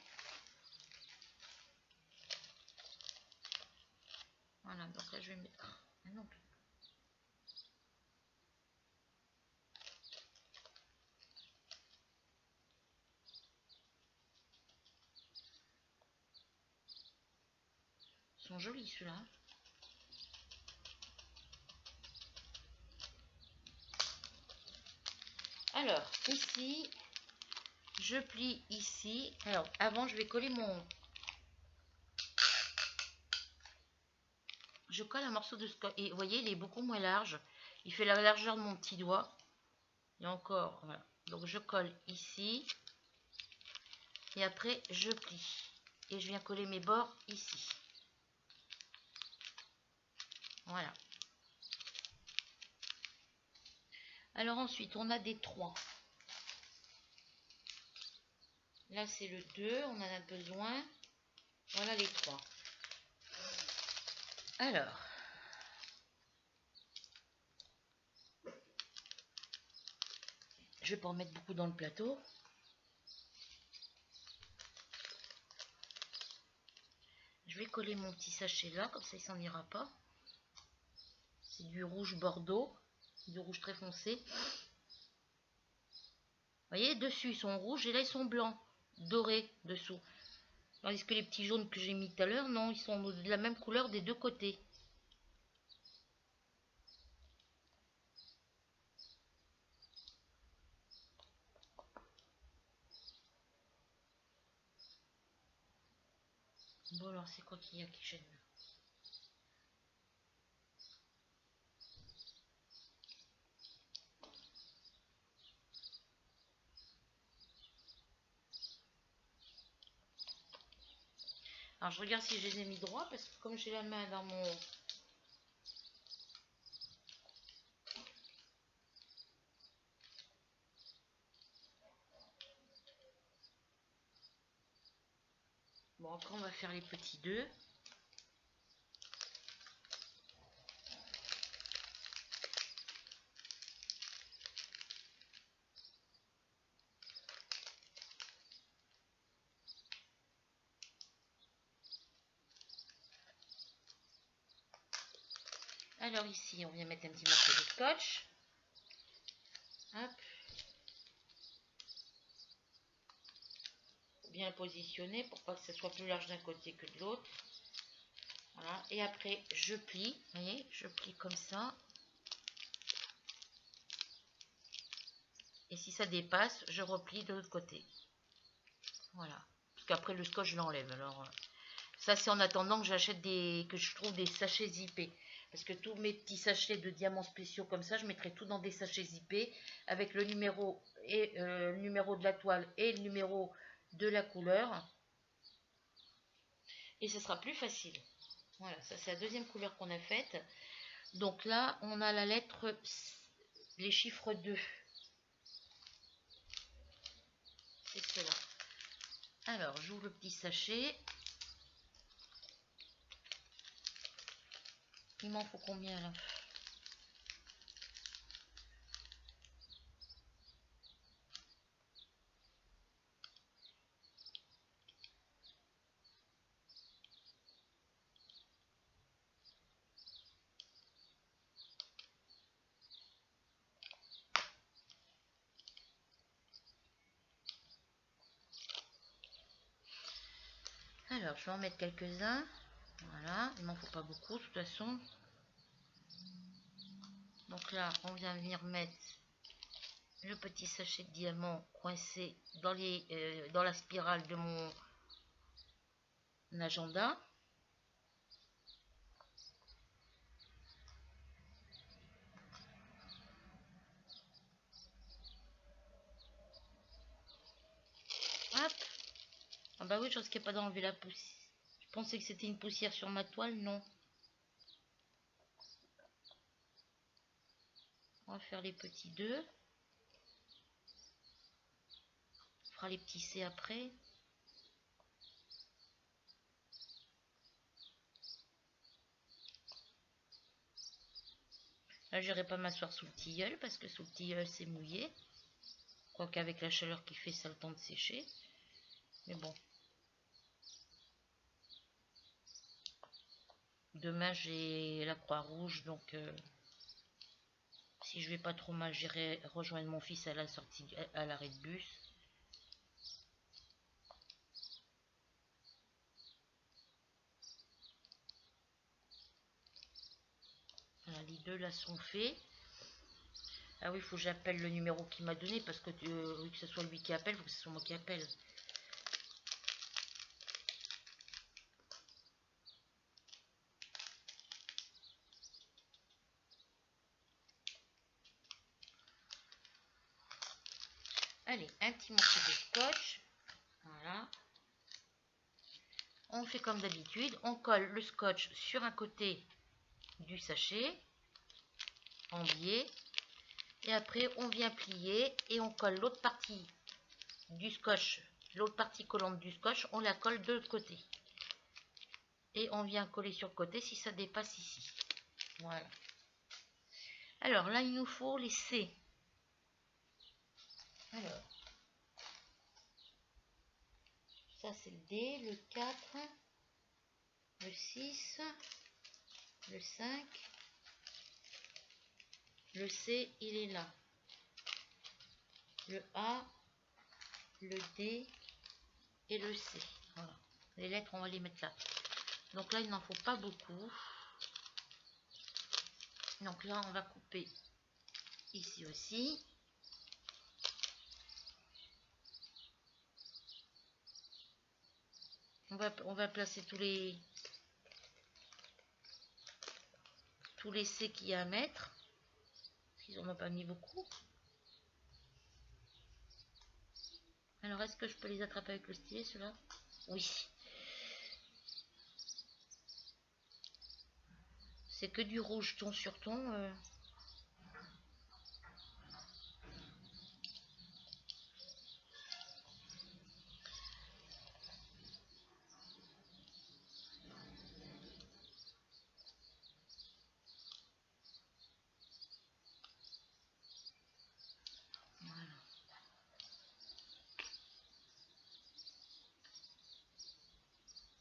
Voilà, donc là je vais mettre... Ah non. Ils sont jolis ceux-là. Alors, ici, je plie ici. Alors, avant, je vais coller mon... Je colle un morceau de scotch. Et vous voyez, il est beaucoup moins large. Il fait la largeur de mon petit doigt. Et encore, voilà. Donc, je colle ici. Et après, je plie. Et je viens coller mes bords ici. Voilà. Alors ensuite, on a des 3. Là, c'est le 2. On en a besoin. Voilà les 3. Alors, je vais pas en mettre beaucoup dans le plateau. Je vais coller mon petit sachet là, comme ça il s'en ira pas. C'est du rouge bordeaux, du rouge très foncé. Vous voyez, dessus ils sont rouges et là ils sont blancs, dorés dessous. Tandis que les petits jaunes que j'ai mis tout à l'heure, non, ils sont de la même couleur des deux côtés. Bon alors c'est quoi qu'il y a qui gêne? Alors je regarde si je les ai mis droits parce que comme j'ai la main dans mon... Bon, après on va faire les petits 2. Alors ici, on vient mettre un petit morceau de scotch. Hop. Bien positionné pour pas que ce soit plus large d'un côté que de l'autre. Voilà. Et après, je plie. Vous voyez, je plie comme ça. Et si ça dépasse, je replie de l'autre côté. Voilà. Parce qu'après, le scotch, je l'enlève. Alors, ça, c'est en attendant que j'achète que je trouve des sachets zippés. Parce que tous mes petits sachets de diamants spéciaux comme ça, je mettrai tout dans des sachets zippés avec le numéro et le numéro de la toile et le numéro de la couleur. Et ce sera plus facile. Voilà, ça c'est la deuxième couleur qu'on a faite. Donc là, on a la lettre, les chiffres 2. C'est cela. Alors, j'ouvre le petit sachet. Il m'en faut combien là? Alors, je vais en mettre quelques-uns. Voilà, il m'en faut pas beaucoup de toute façon. Donc là, on vient venir mettre le petit sachet de diamant coincé dans la spirale de mon agenda. Hop. Ah bah oui, je risquais pas d'enlever la poussière. Je pensais que c'était une poussière sur ma toile, non. On va faire les petits 2. On fera les petits C après. Là, je n'irai pas m'asseoir sous le tilleul parce que sous le tilleul, c'est mouillé. Quoique avec la chaleur qu'il fait, ça a le temps de sécher. Mais bon. Demain, j'ai la Croix-Rouge, donc si je vais pas trop mal, j'irai rejoindre mon fils à la sortie, à l'arrêt de bus. Voilà, les 2 là sont faits. Ah oui, il faut que j'appelle le numéro qu'il m'a donné parce que que ce soit lui qui appelle, il faut que ce soit moi qui appelle. Allez, un petit morceau de scotch. Voilà. On fait comme d'habitude. On colle le scotch sur un côté du sachet en biais. Et après, on vient plier et on colle l'autre partie du scotch. L'autre partie collante du scotch, on la colle de l'autre côté. Et on vient coller sur le côté si ça dépasse ici. Voilà. Alors là, il nous faut les C. Alors, ça c'est le D, le 4, le 6, le 5, le C, il est là. Le A, le D et le C. Voilà. Les lettres, on va les mettre là. Donc là, il n'en faut pas beaucoup. Donc là, on va couper ici aussi. On va placer tous les C qu'il y a à mettre. Ils n'en ont pas mis beaucoup. Alors, est-ce que je peux les attraper avec le stylet, ceux-là? Oui. C'est que du rouge ton sur ton. Voilà.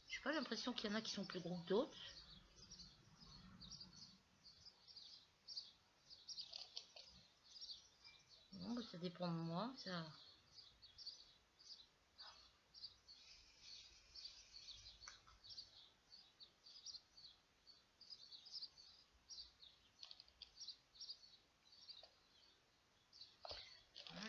J'ai pas l'impression qu'il y en a qui sont plus gros que d'autres. ça dépend de moi. Ça... Moi,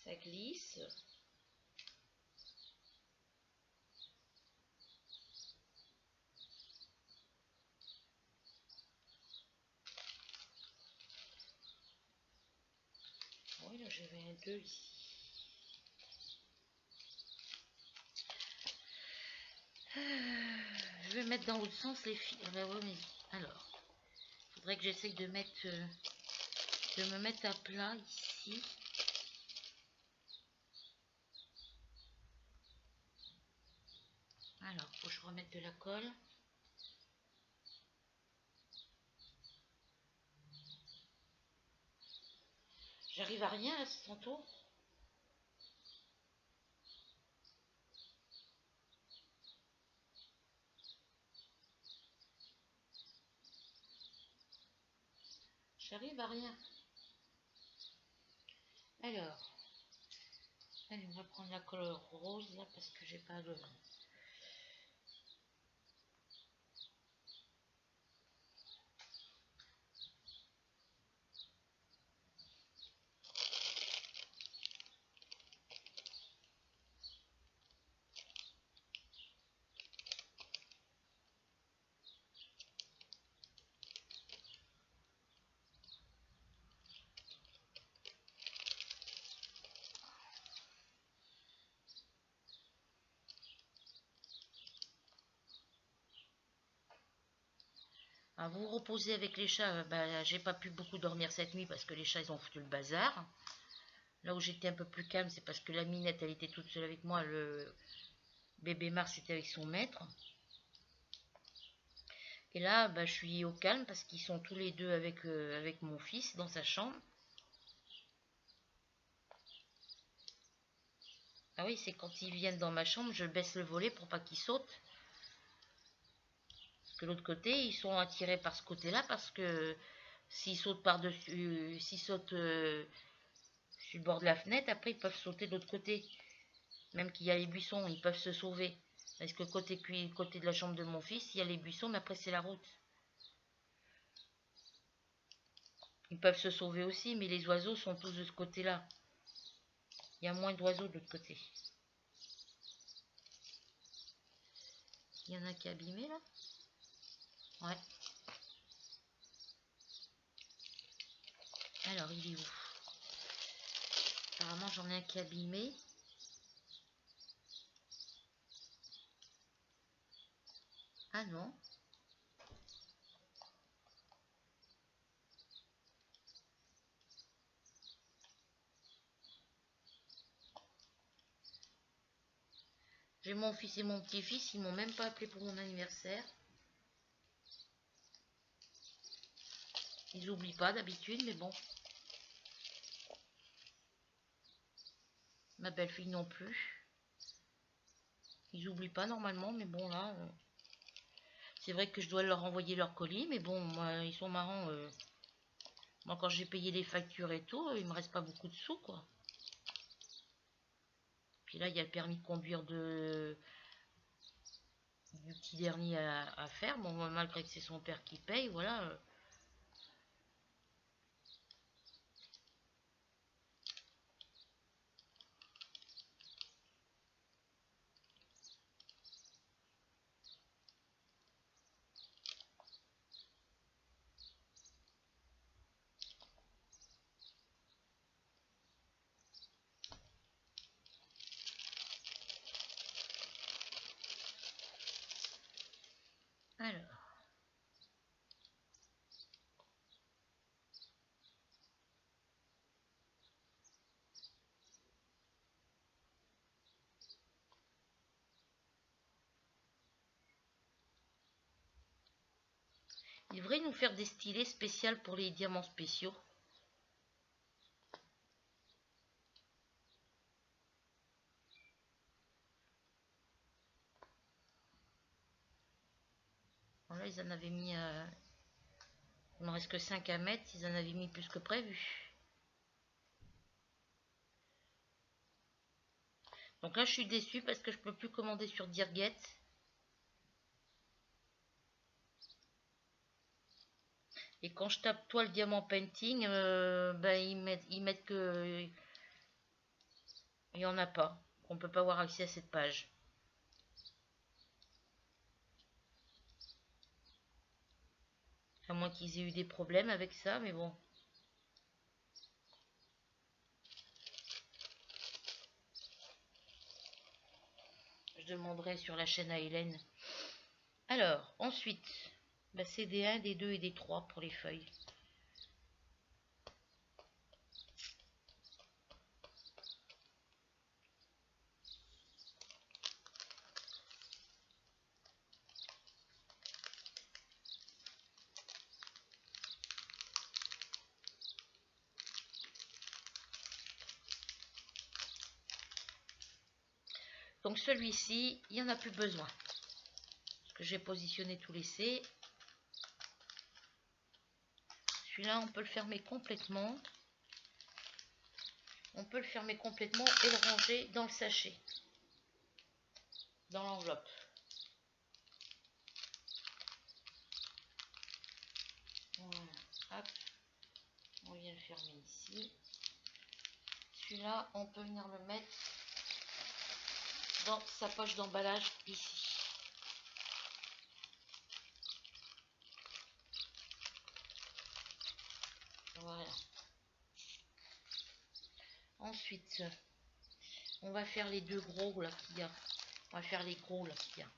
ça glisse. Oui, là j'avais un 2 ici. Je vais mettre dans l'autre sens les fils. Alors, il faudrait que j'essaye de mettre, de me mettre à plat ici. Alors, faut que je remette de la colle. J'arrive à rien là, tantôt. J'arrive à rien. Alors, allez, on va prendre la couleur rose là parce que j'ai pas le... Ah, vous vous reposez avec les chats, bah, j'ai pas pu beaucoup dormir cette nuit parce que les chats ils ont foutu le bazar. Là où j'étais un peu plus calme, c'est parce que la Minette elle était toute seule avec moi, le bébé Mars était avec son maître. Et là, bah, je suis au calme parce qu'ils sont tous les deux avec mon fils dans sa chambre. Ah oui, c'est quand ils viennent dans ma chambre, je baisse le volet pour pas qu'ils sautent. Parce que l'autre côté, ils sont attirés par ce côté-là parce que s'ils sautent par-dessus, s'ils sautent sur le bord de la fenêtre, après ils peuvent sauter de l'autre côté. Même qu'il y a les buissons, ils peuvent se sauver. Parce que côté de la chambre de mon fils, il y a les buissons, mais après c'est la route. Ils peuvent se sauver aussi, mais les oiseaux sont tous de ce côté-là. Il y a moins d'oiseaux de l'autre côté. Il y en a qui est abîmé là? Ouais. Alors, il est où? Apparemment, j'en ai un qui est abîmé. Ah non. J'ai mon fils et mon petit-fils, ils m'ont même pas appelé pour mon anniversaire. Ils oublient pas d'habitude, mais bon. Ma belle-fille non plus. Ils oublient pas normalement, mais bon là... c'est vrai que je dois leur envoyer leur colis, mais bon, moi, ils sont marrants. Moi, quand j'ai payé les factures et tout, il me reste pas beaucoup de sous, quoi. Puis là, il y a le permis de conduire du petit dernier à faire. Bon, malgré que c'est son père qui paye, voilà. Alors, il devrait nous faire des stylés spéciaux pour les diamants spéciaux. Là, ils en avaient mis... il ne reste que 5 à mettre. Ils en avaient mis plus que prévu. Donc là, je suis déçue parce que je peux plus commander sur Dirget. Et quand je tape toile diamant painting, ils mettent que il n'y en a pas. On peut pas avoir accès à cette page. À moins qu'ils aient eu des problèmes avec ça, mais bon. Je demanderai sur la chaîne à Hélène. Alors, ensuite, c'est des 1, des 2 et des 3 pour les feuilles. Donc celui-ci, il n'y en a plus besoin. Parce que j'ai positionné tous les C. Celui-là, on peut le fermer complètement. On peut le fermer complètement et le ranger dans le sachet. Dans l'enveloppe. Voilà. Hop. On vient le fermer ici. Celui-là, on peut venir le mettre dans sa poche d'emballage ici. Voilà. Ensuite, on va faire les deux gros là qu'il y a. On va faire les gros là qu'il y a.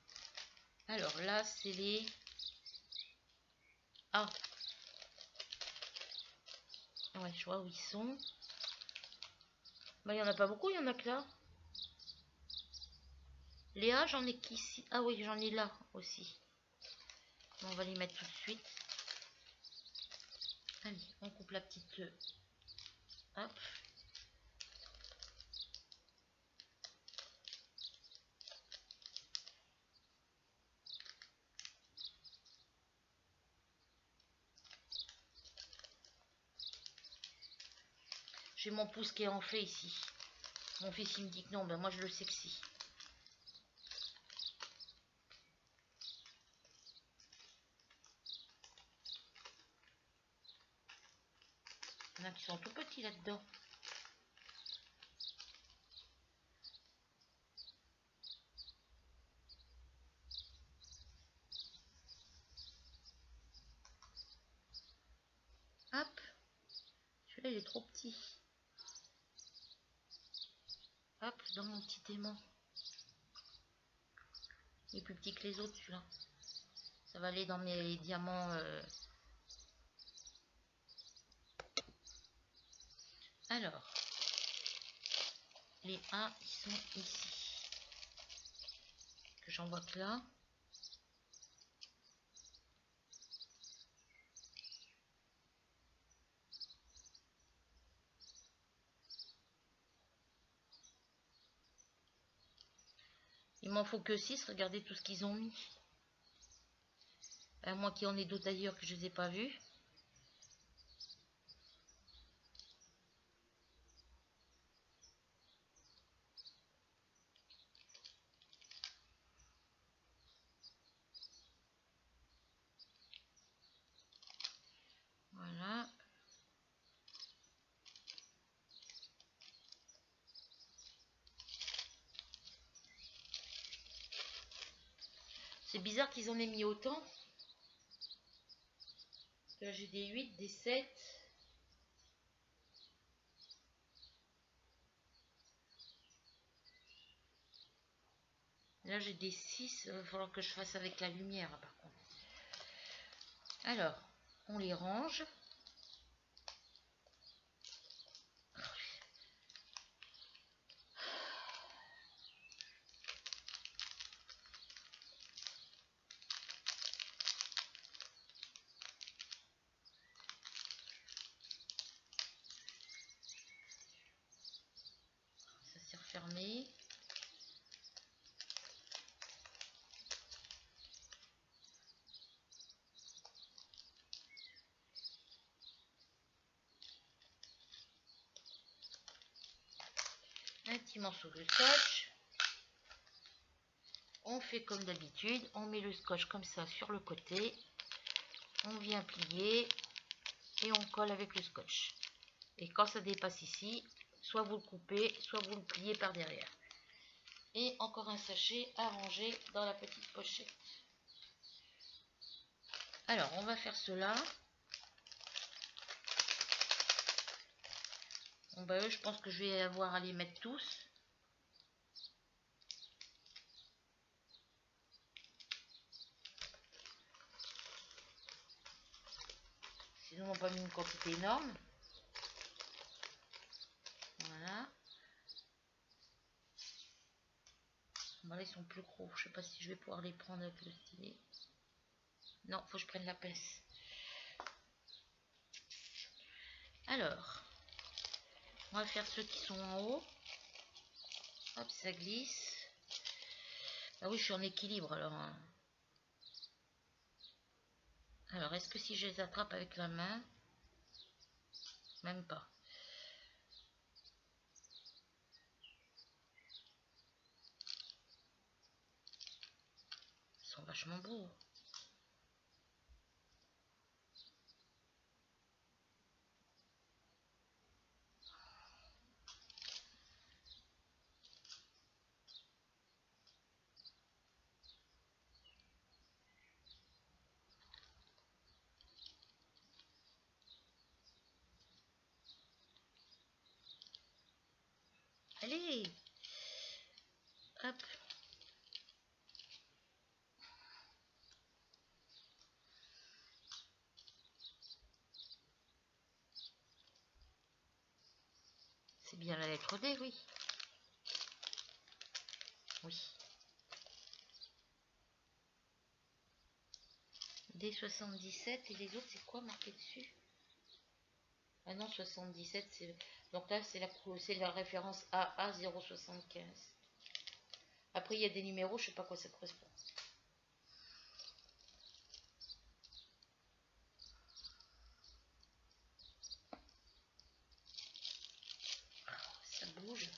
Alors là, c'est les A. Ouais, je vois où ils sont. Il n'y en a pas beaucoup, il y en a que là. Les A, j'en ai qu'ici. Ah oui, j'en ai là aussi. On va les mettre tout de suite. Allez, on coupe la petite... Hop. J'ai mon pouce qui est en fait ici. Mon fils il me dit que non, moi je le sais que si. Il y en a qui sont tout petits là-dedans. Hop. Celui-là il est trop petit. Hop, dans mon petit aimant. Il est plus petit que les autres celui-là. Ça va aller dans mes diamants. Alors, les A ils sont ici. Que j'en vois que là. Il m'en faut que 6, regardez tout ce qu'ils ont mis. À moins qu'il y en ait d'autres d'ailleurs que je ne les ai pas vus. Voilà. C'est bizarre qu'ils en aient mis autant. Là j'ai des 8, des 7. Là j'ai des 6. Il va falloir que je fasse avec la lumière par contre. Alors, on les range. Ça s'est refermé. petit morceau de scotch. On fait comme d'habitude, on met le scotch comme ça sur le côté. On vient plier et on colle avec le scotch. Et quand ça dépasse ici, soit vous le coupez, soit vous le pliez par derrière. Et encore un sachet à ranger dans la petite pochette. Alors, on va faire cela. Bon, bah, je pense que je vais avoir à les mettre tous. Sinon, on n'a pas mis une quantité énorme. Voilà. Bon, là, ils sont plus gros. Je sais pas si je vais pouvoir les prendre avec le stylet. Non, faut que je prenne la pince. Alors, on va faire ceux qui sont en haut. Hop, ça glisse. Ah oui, je suis en équilibre alors. Alors, est-ce que si je les attrape avec la main? Même pas. Ils sont vachement beaux. Allez! Hop! C'est bien la lettre D, oui. Oui. D77 et les autres, c'est quoi marqué dessus? Ah non, 77, c'est... Donc là, c'est la référence AA075. Après, il y a des numéros, je sais pas à quoi ça correspond. Ça bouge.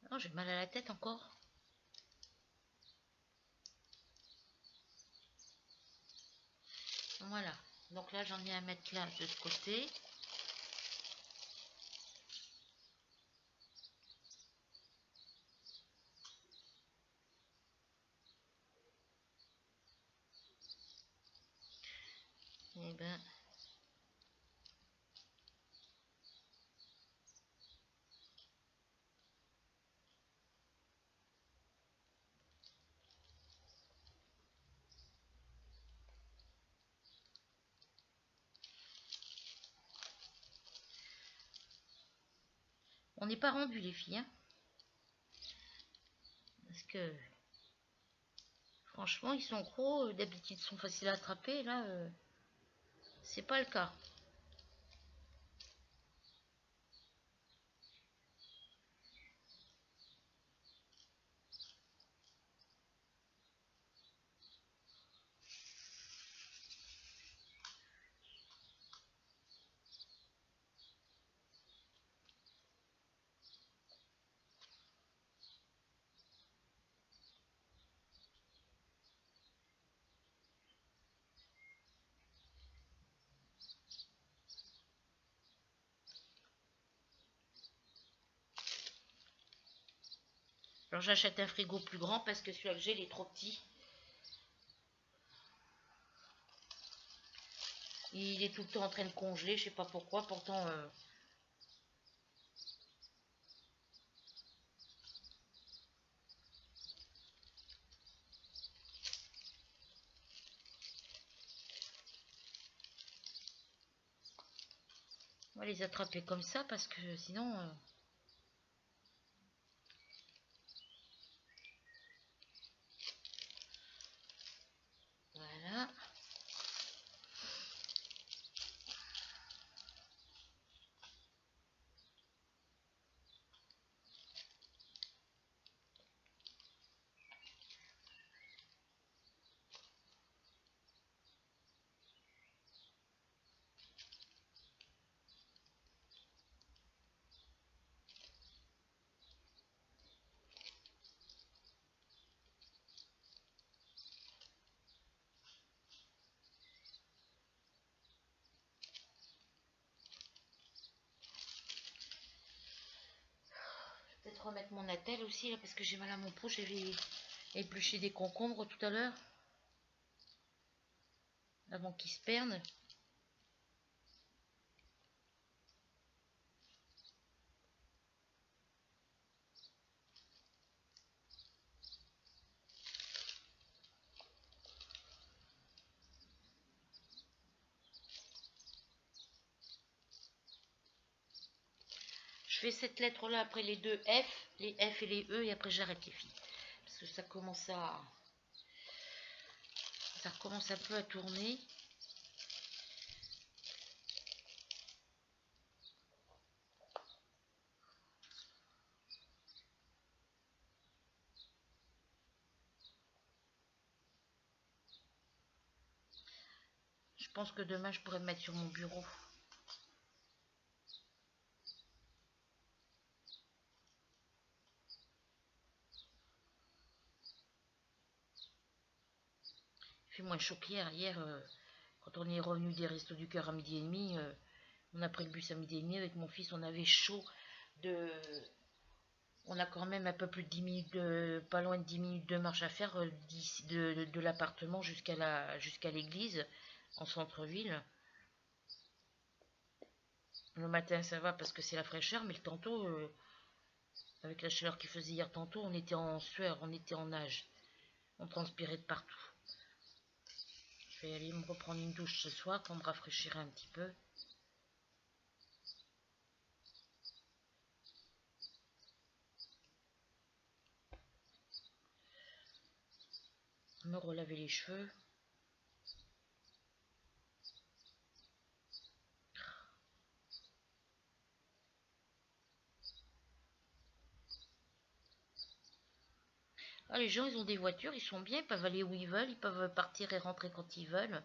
Non, j'ai mal à la tête encore. Voilà. Donc là, j'en ai à mettre là de ce côté. Et ben... On n'est pas rendu les filles. Hein, parce que... Franchement, ils sont gros. D'habitude, ils sont faciles à attraper. Là, c'est pas le cas. Alors j'achète un frigo plus grand parce que celui-là que j'ai, il est trop petit. Il est tout le temps en train de congeler, je sais pas pourquoi. Pourtant, on va les attraper comme ça parce que sinon... Voilà. remettre mon attelle aussi, là, parce que j'ai mal à mon pouce. J'avais épluché des concombres tout à l'heure. Avant qu'ils se perdent. Je fais cette lettre là après les deux F, les F et les E, et après j'arrête les filles. Parce que ça commence un peu à tourner. Je pense que demain je pourrais me mettre sur mon bureau. Il fait moins chaud qu'hier. Hier, quand on est revenu des Restos du Cœur à 12h30, on a pris le bus à 12h30 avec mon fils, on avait chaud de... On a quand même un peu plus de 10 minutes, pas loin de 10 minutes de marche à faire de l'appartement jusqu'à l'église en centre-ville. Le matin ça va parce que c'est la fraîcheur, mais le tantôt, avec la chaleur qu'il faisait hier tantôt, on était en sueur, on était en nage. On transpirait de partout. Je vais aller me reprendre une douche ce soir pour me rafraîchir un petit peu. Me relaver les cheveux. Ah, les gens, ils ont des voitures, ils sont bien, ils peuvent aller où ils veulent, ils peuvent partir et rentrer quand ils veulent.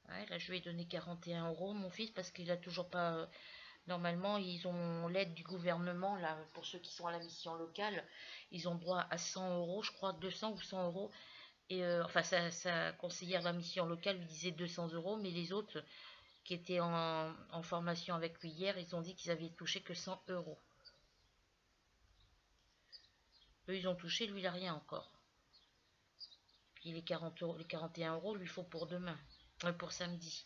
Ouais, là, je lui ai donné 41 euros, mon fils, parce qu'il a toujours pas... Normalement, ils ont l'aide du gouvernement, là, pour ceux qui sont à la mission locale. Ils ont droit à 100 euros, je crois, 200 ou 100 euros. Et enfin, sa conseillère de la mission locale lui disait 200 euros, mais les autres qui étaient en formation avec lui hier, ils ont dit qu'ils avaient touché que 100 euros. Eux, ils ont touché, lui, il n'a rien encore. Puis les 40 euros, les 41 euros, lui faut pour demain, pour samedi.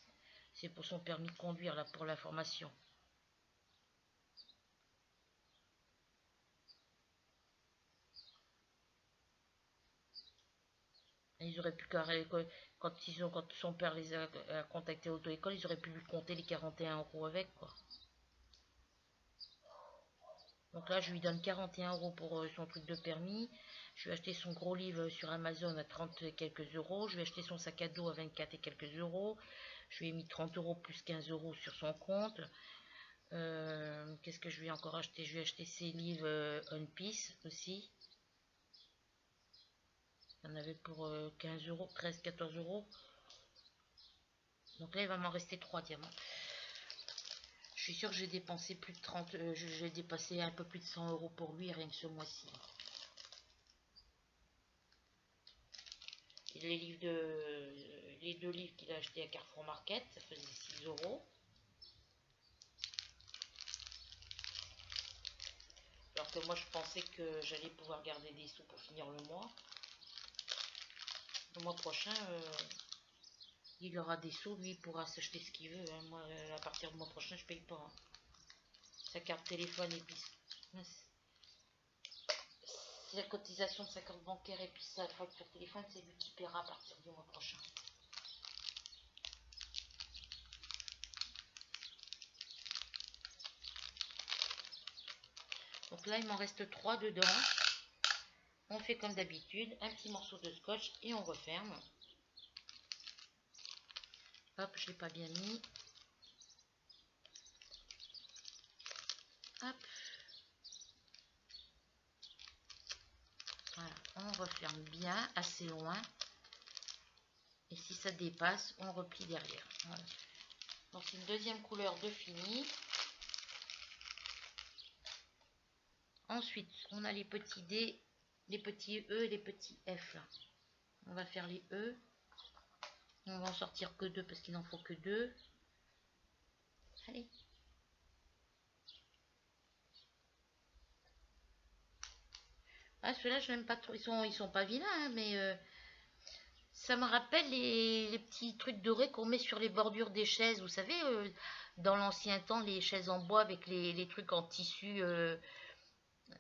C'est pour son permis de conduire, là, pour la formation. Et ils auraient pu, quand son père les a contactés à l'auto-école, ils auraient pu lui compter les 41 euros avec, quoi. Donc là, je lui donne 41 euros pour son truc de permis. Je vais acheter son gros livre sur Amazon à 30 et quelques euros. Je vais acheter son sac à dos à 24 et quelques euros. Je lui ai mis 30 euros plus 15 euros sur son compte. Qu'est-ce que je vais encore acheter? Je vais acheter ses livres One Piece aussi. Il y en avait pour 15 euros, 13, 14 euros. Donc là, il va m'en rester 3 diamants. Je suis sûre que j'ai dépensé plus de 30, j'ai dépassé un peu plus de 100 euros pour lui rien que ce mois-ci. Les deux livres qu'il a achetés à Carrefour Market, ça faisait 6 euros. Alors que moi je pensais que j'allais pouvoir garder des sous pour finir le mois. Le mois prochain, il aura des sous, lui il pourra s'acheter ce qu'il veut. Hein. Moi, à partir du mois prochain, je paye pas. Hein. Sa carte téléphone et puis la cotisation de sa carte bancaire et puis sa facture téléphone, c'est lui qui paiera à partir du mois prochain. Donc là, il m'en reste 3 dedans. On fait comme d'habitude, un petit morceau de scotch et on referme. Hop, je ne l'ai pas bien mis. Hop. Voilà, on referme bien, assez loin. Et si ça dépasse, on replie derrière. Voilà. Donc c'est une deuxième couleur de fini. Ensuite, on a les petits D, les petits E et les petits F. Là. On va faire les E. On va en sortir que deux parce qu'il n'en faut que deux. Allez. Ah, ceux-là, je n'aime pas trop. Ils sont pas vilains, hein, mais ça me rappelle les petits trucs dorés qu'on met sur les bordures des chaises. Vous savez, dans l'ancien temps, les chaises en bois avec les trucs en tissu.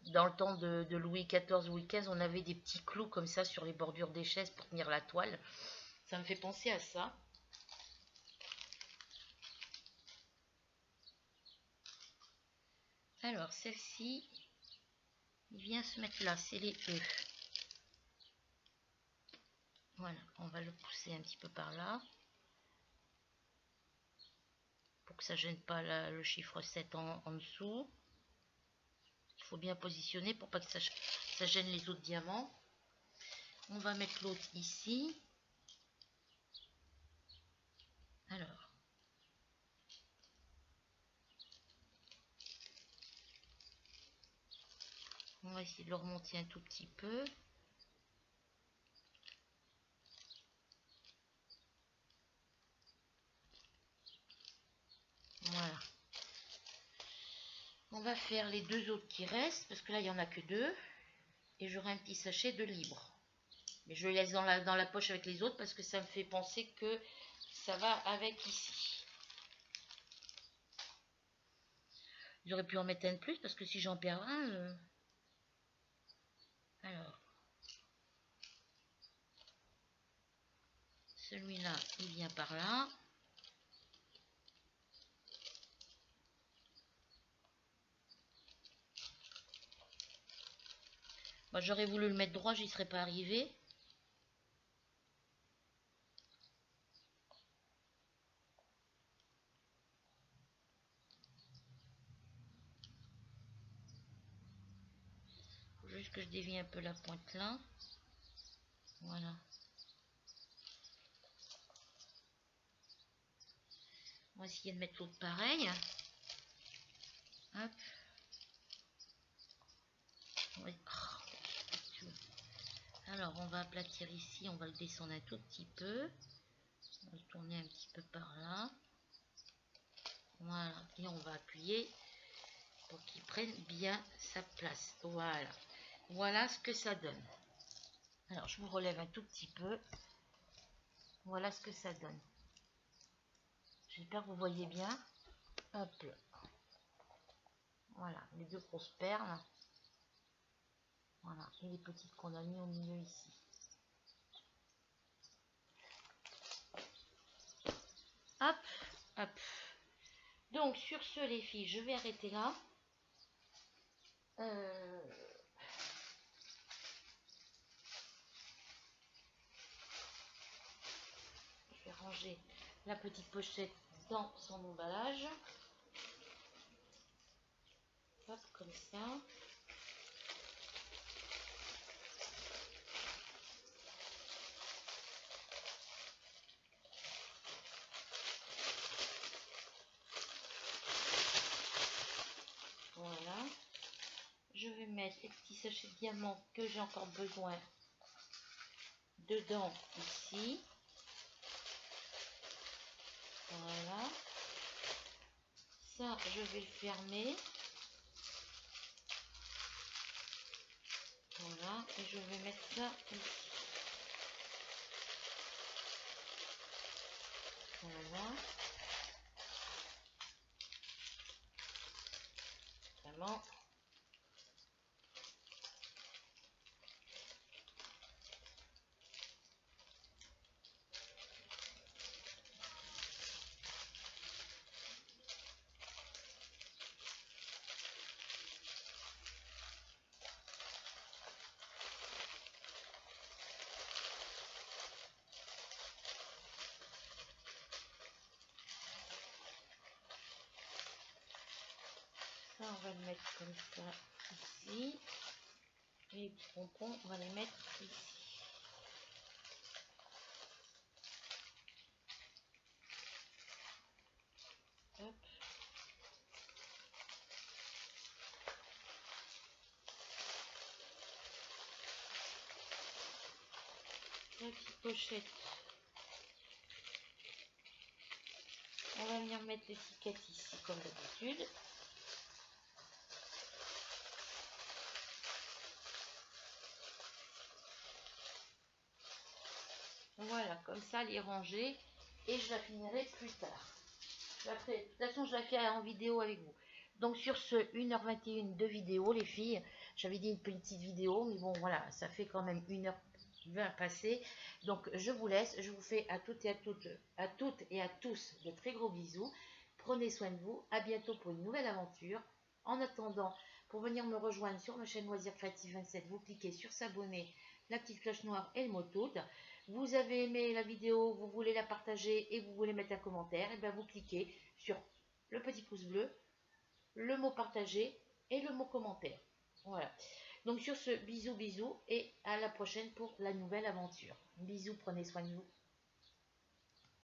Dans le temps de Louis XIV, Louis XV, on avait des petits clous comme ça sur les bordures des chaises pour tenir la toile. Ça me fait penser à ça. Alors, celle-ci, il vient se mettre là, c'est les E. Voilà, on va le pousser un petit peu par là. Pour que ça ne gêne pas le chiffre 7 en dessous. Il faut bien positionner pour pas que ça gêne les autres diamants. On va mettre l'autre ici. Alors. On va essayer de le remonter un tout petit peu. Voilà. On va faire les deux autres qui restent, parce que là, il n'y en a que deux. Et j'aurai un petit sachet de libre. Mais je le laisse dans la poche avec les autres, parce que ça me fait penser que ça va avec ici. J'aurais pu en mettre un de plus, parce que si j'en perds un... Alors... Celui-là, il vient par là. Moi, j'aurais voulu le mettre droit, j'y serais pas arrivé. Faut juste que je dévie un peu la pointe là. Voilà. On va essayer de mettre l'autre pareil. Hop. Ouais. Alors, on va aplatir ici, on va le descendre un tout petit peu. On va le tourner un petit peu par là. Voilà, et on va appuyer pour qu'il prenne bien sa place. Voilà. Voilà ce que ça donne. Alors, je vous relève un tout petit peu. Voilà ce que ça donne. J'espère que vous voyez bien. Hop là. Voilà, les deux grosses perles. Voilà, et les petites qu'on a mis au milieu ici. Hop, hop. Donc, sur ce, les filles, je vais arrêter là. Je vais ranger la petite pochette dans son emballage. Hop, comme ça. Voilà. Je vais mettre les petits sachets de diamants que j'ai encore besoin dedans ici. Voilà. Ça, je vais le fermer. Voilà. Et je vais mettre ça ici. Voilà. Vraiment. Ça, on va le mettre comme ça ici. Et les petits pompons, on va les mettre ici. Hop. La petite pochette On va venir mettre l'étiquette ici comme d'habitude. Voilà, comme ça, elle est rangée et je la finirai plus tard. De toute façon, je la fais en vidéo avec vous. Donc sur ce 1h21 de vidéo, les filles, j'avais dit une petite vidéo, mais bon, voilà, ça fait quand même 1h20 passée. Donc je vous laisse, je vous fais à toutes et à tous de très gros bisous. Prenez soin de vous, à bientôt pour une nouvelle aventure. En attendant, pour venir me rejoindre sur ma chaîne Loisirs Créatifs 27, vous cliquez sur s'abonner, la petite cloche noire et le mot tout. Vous avez aimé la vidéo, vous voulez la partager et vous voulez mettre un commentaire, et bien vous cliquez sur le petit pouce bleu, le mot partager et le mot commentaire. Voilà. Donc sur ce, bisous bisous et à la prochaine pour la nouvelle aventure. Bisous, prenez soin de vous.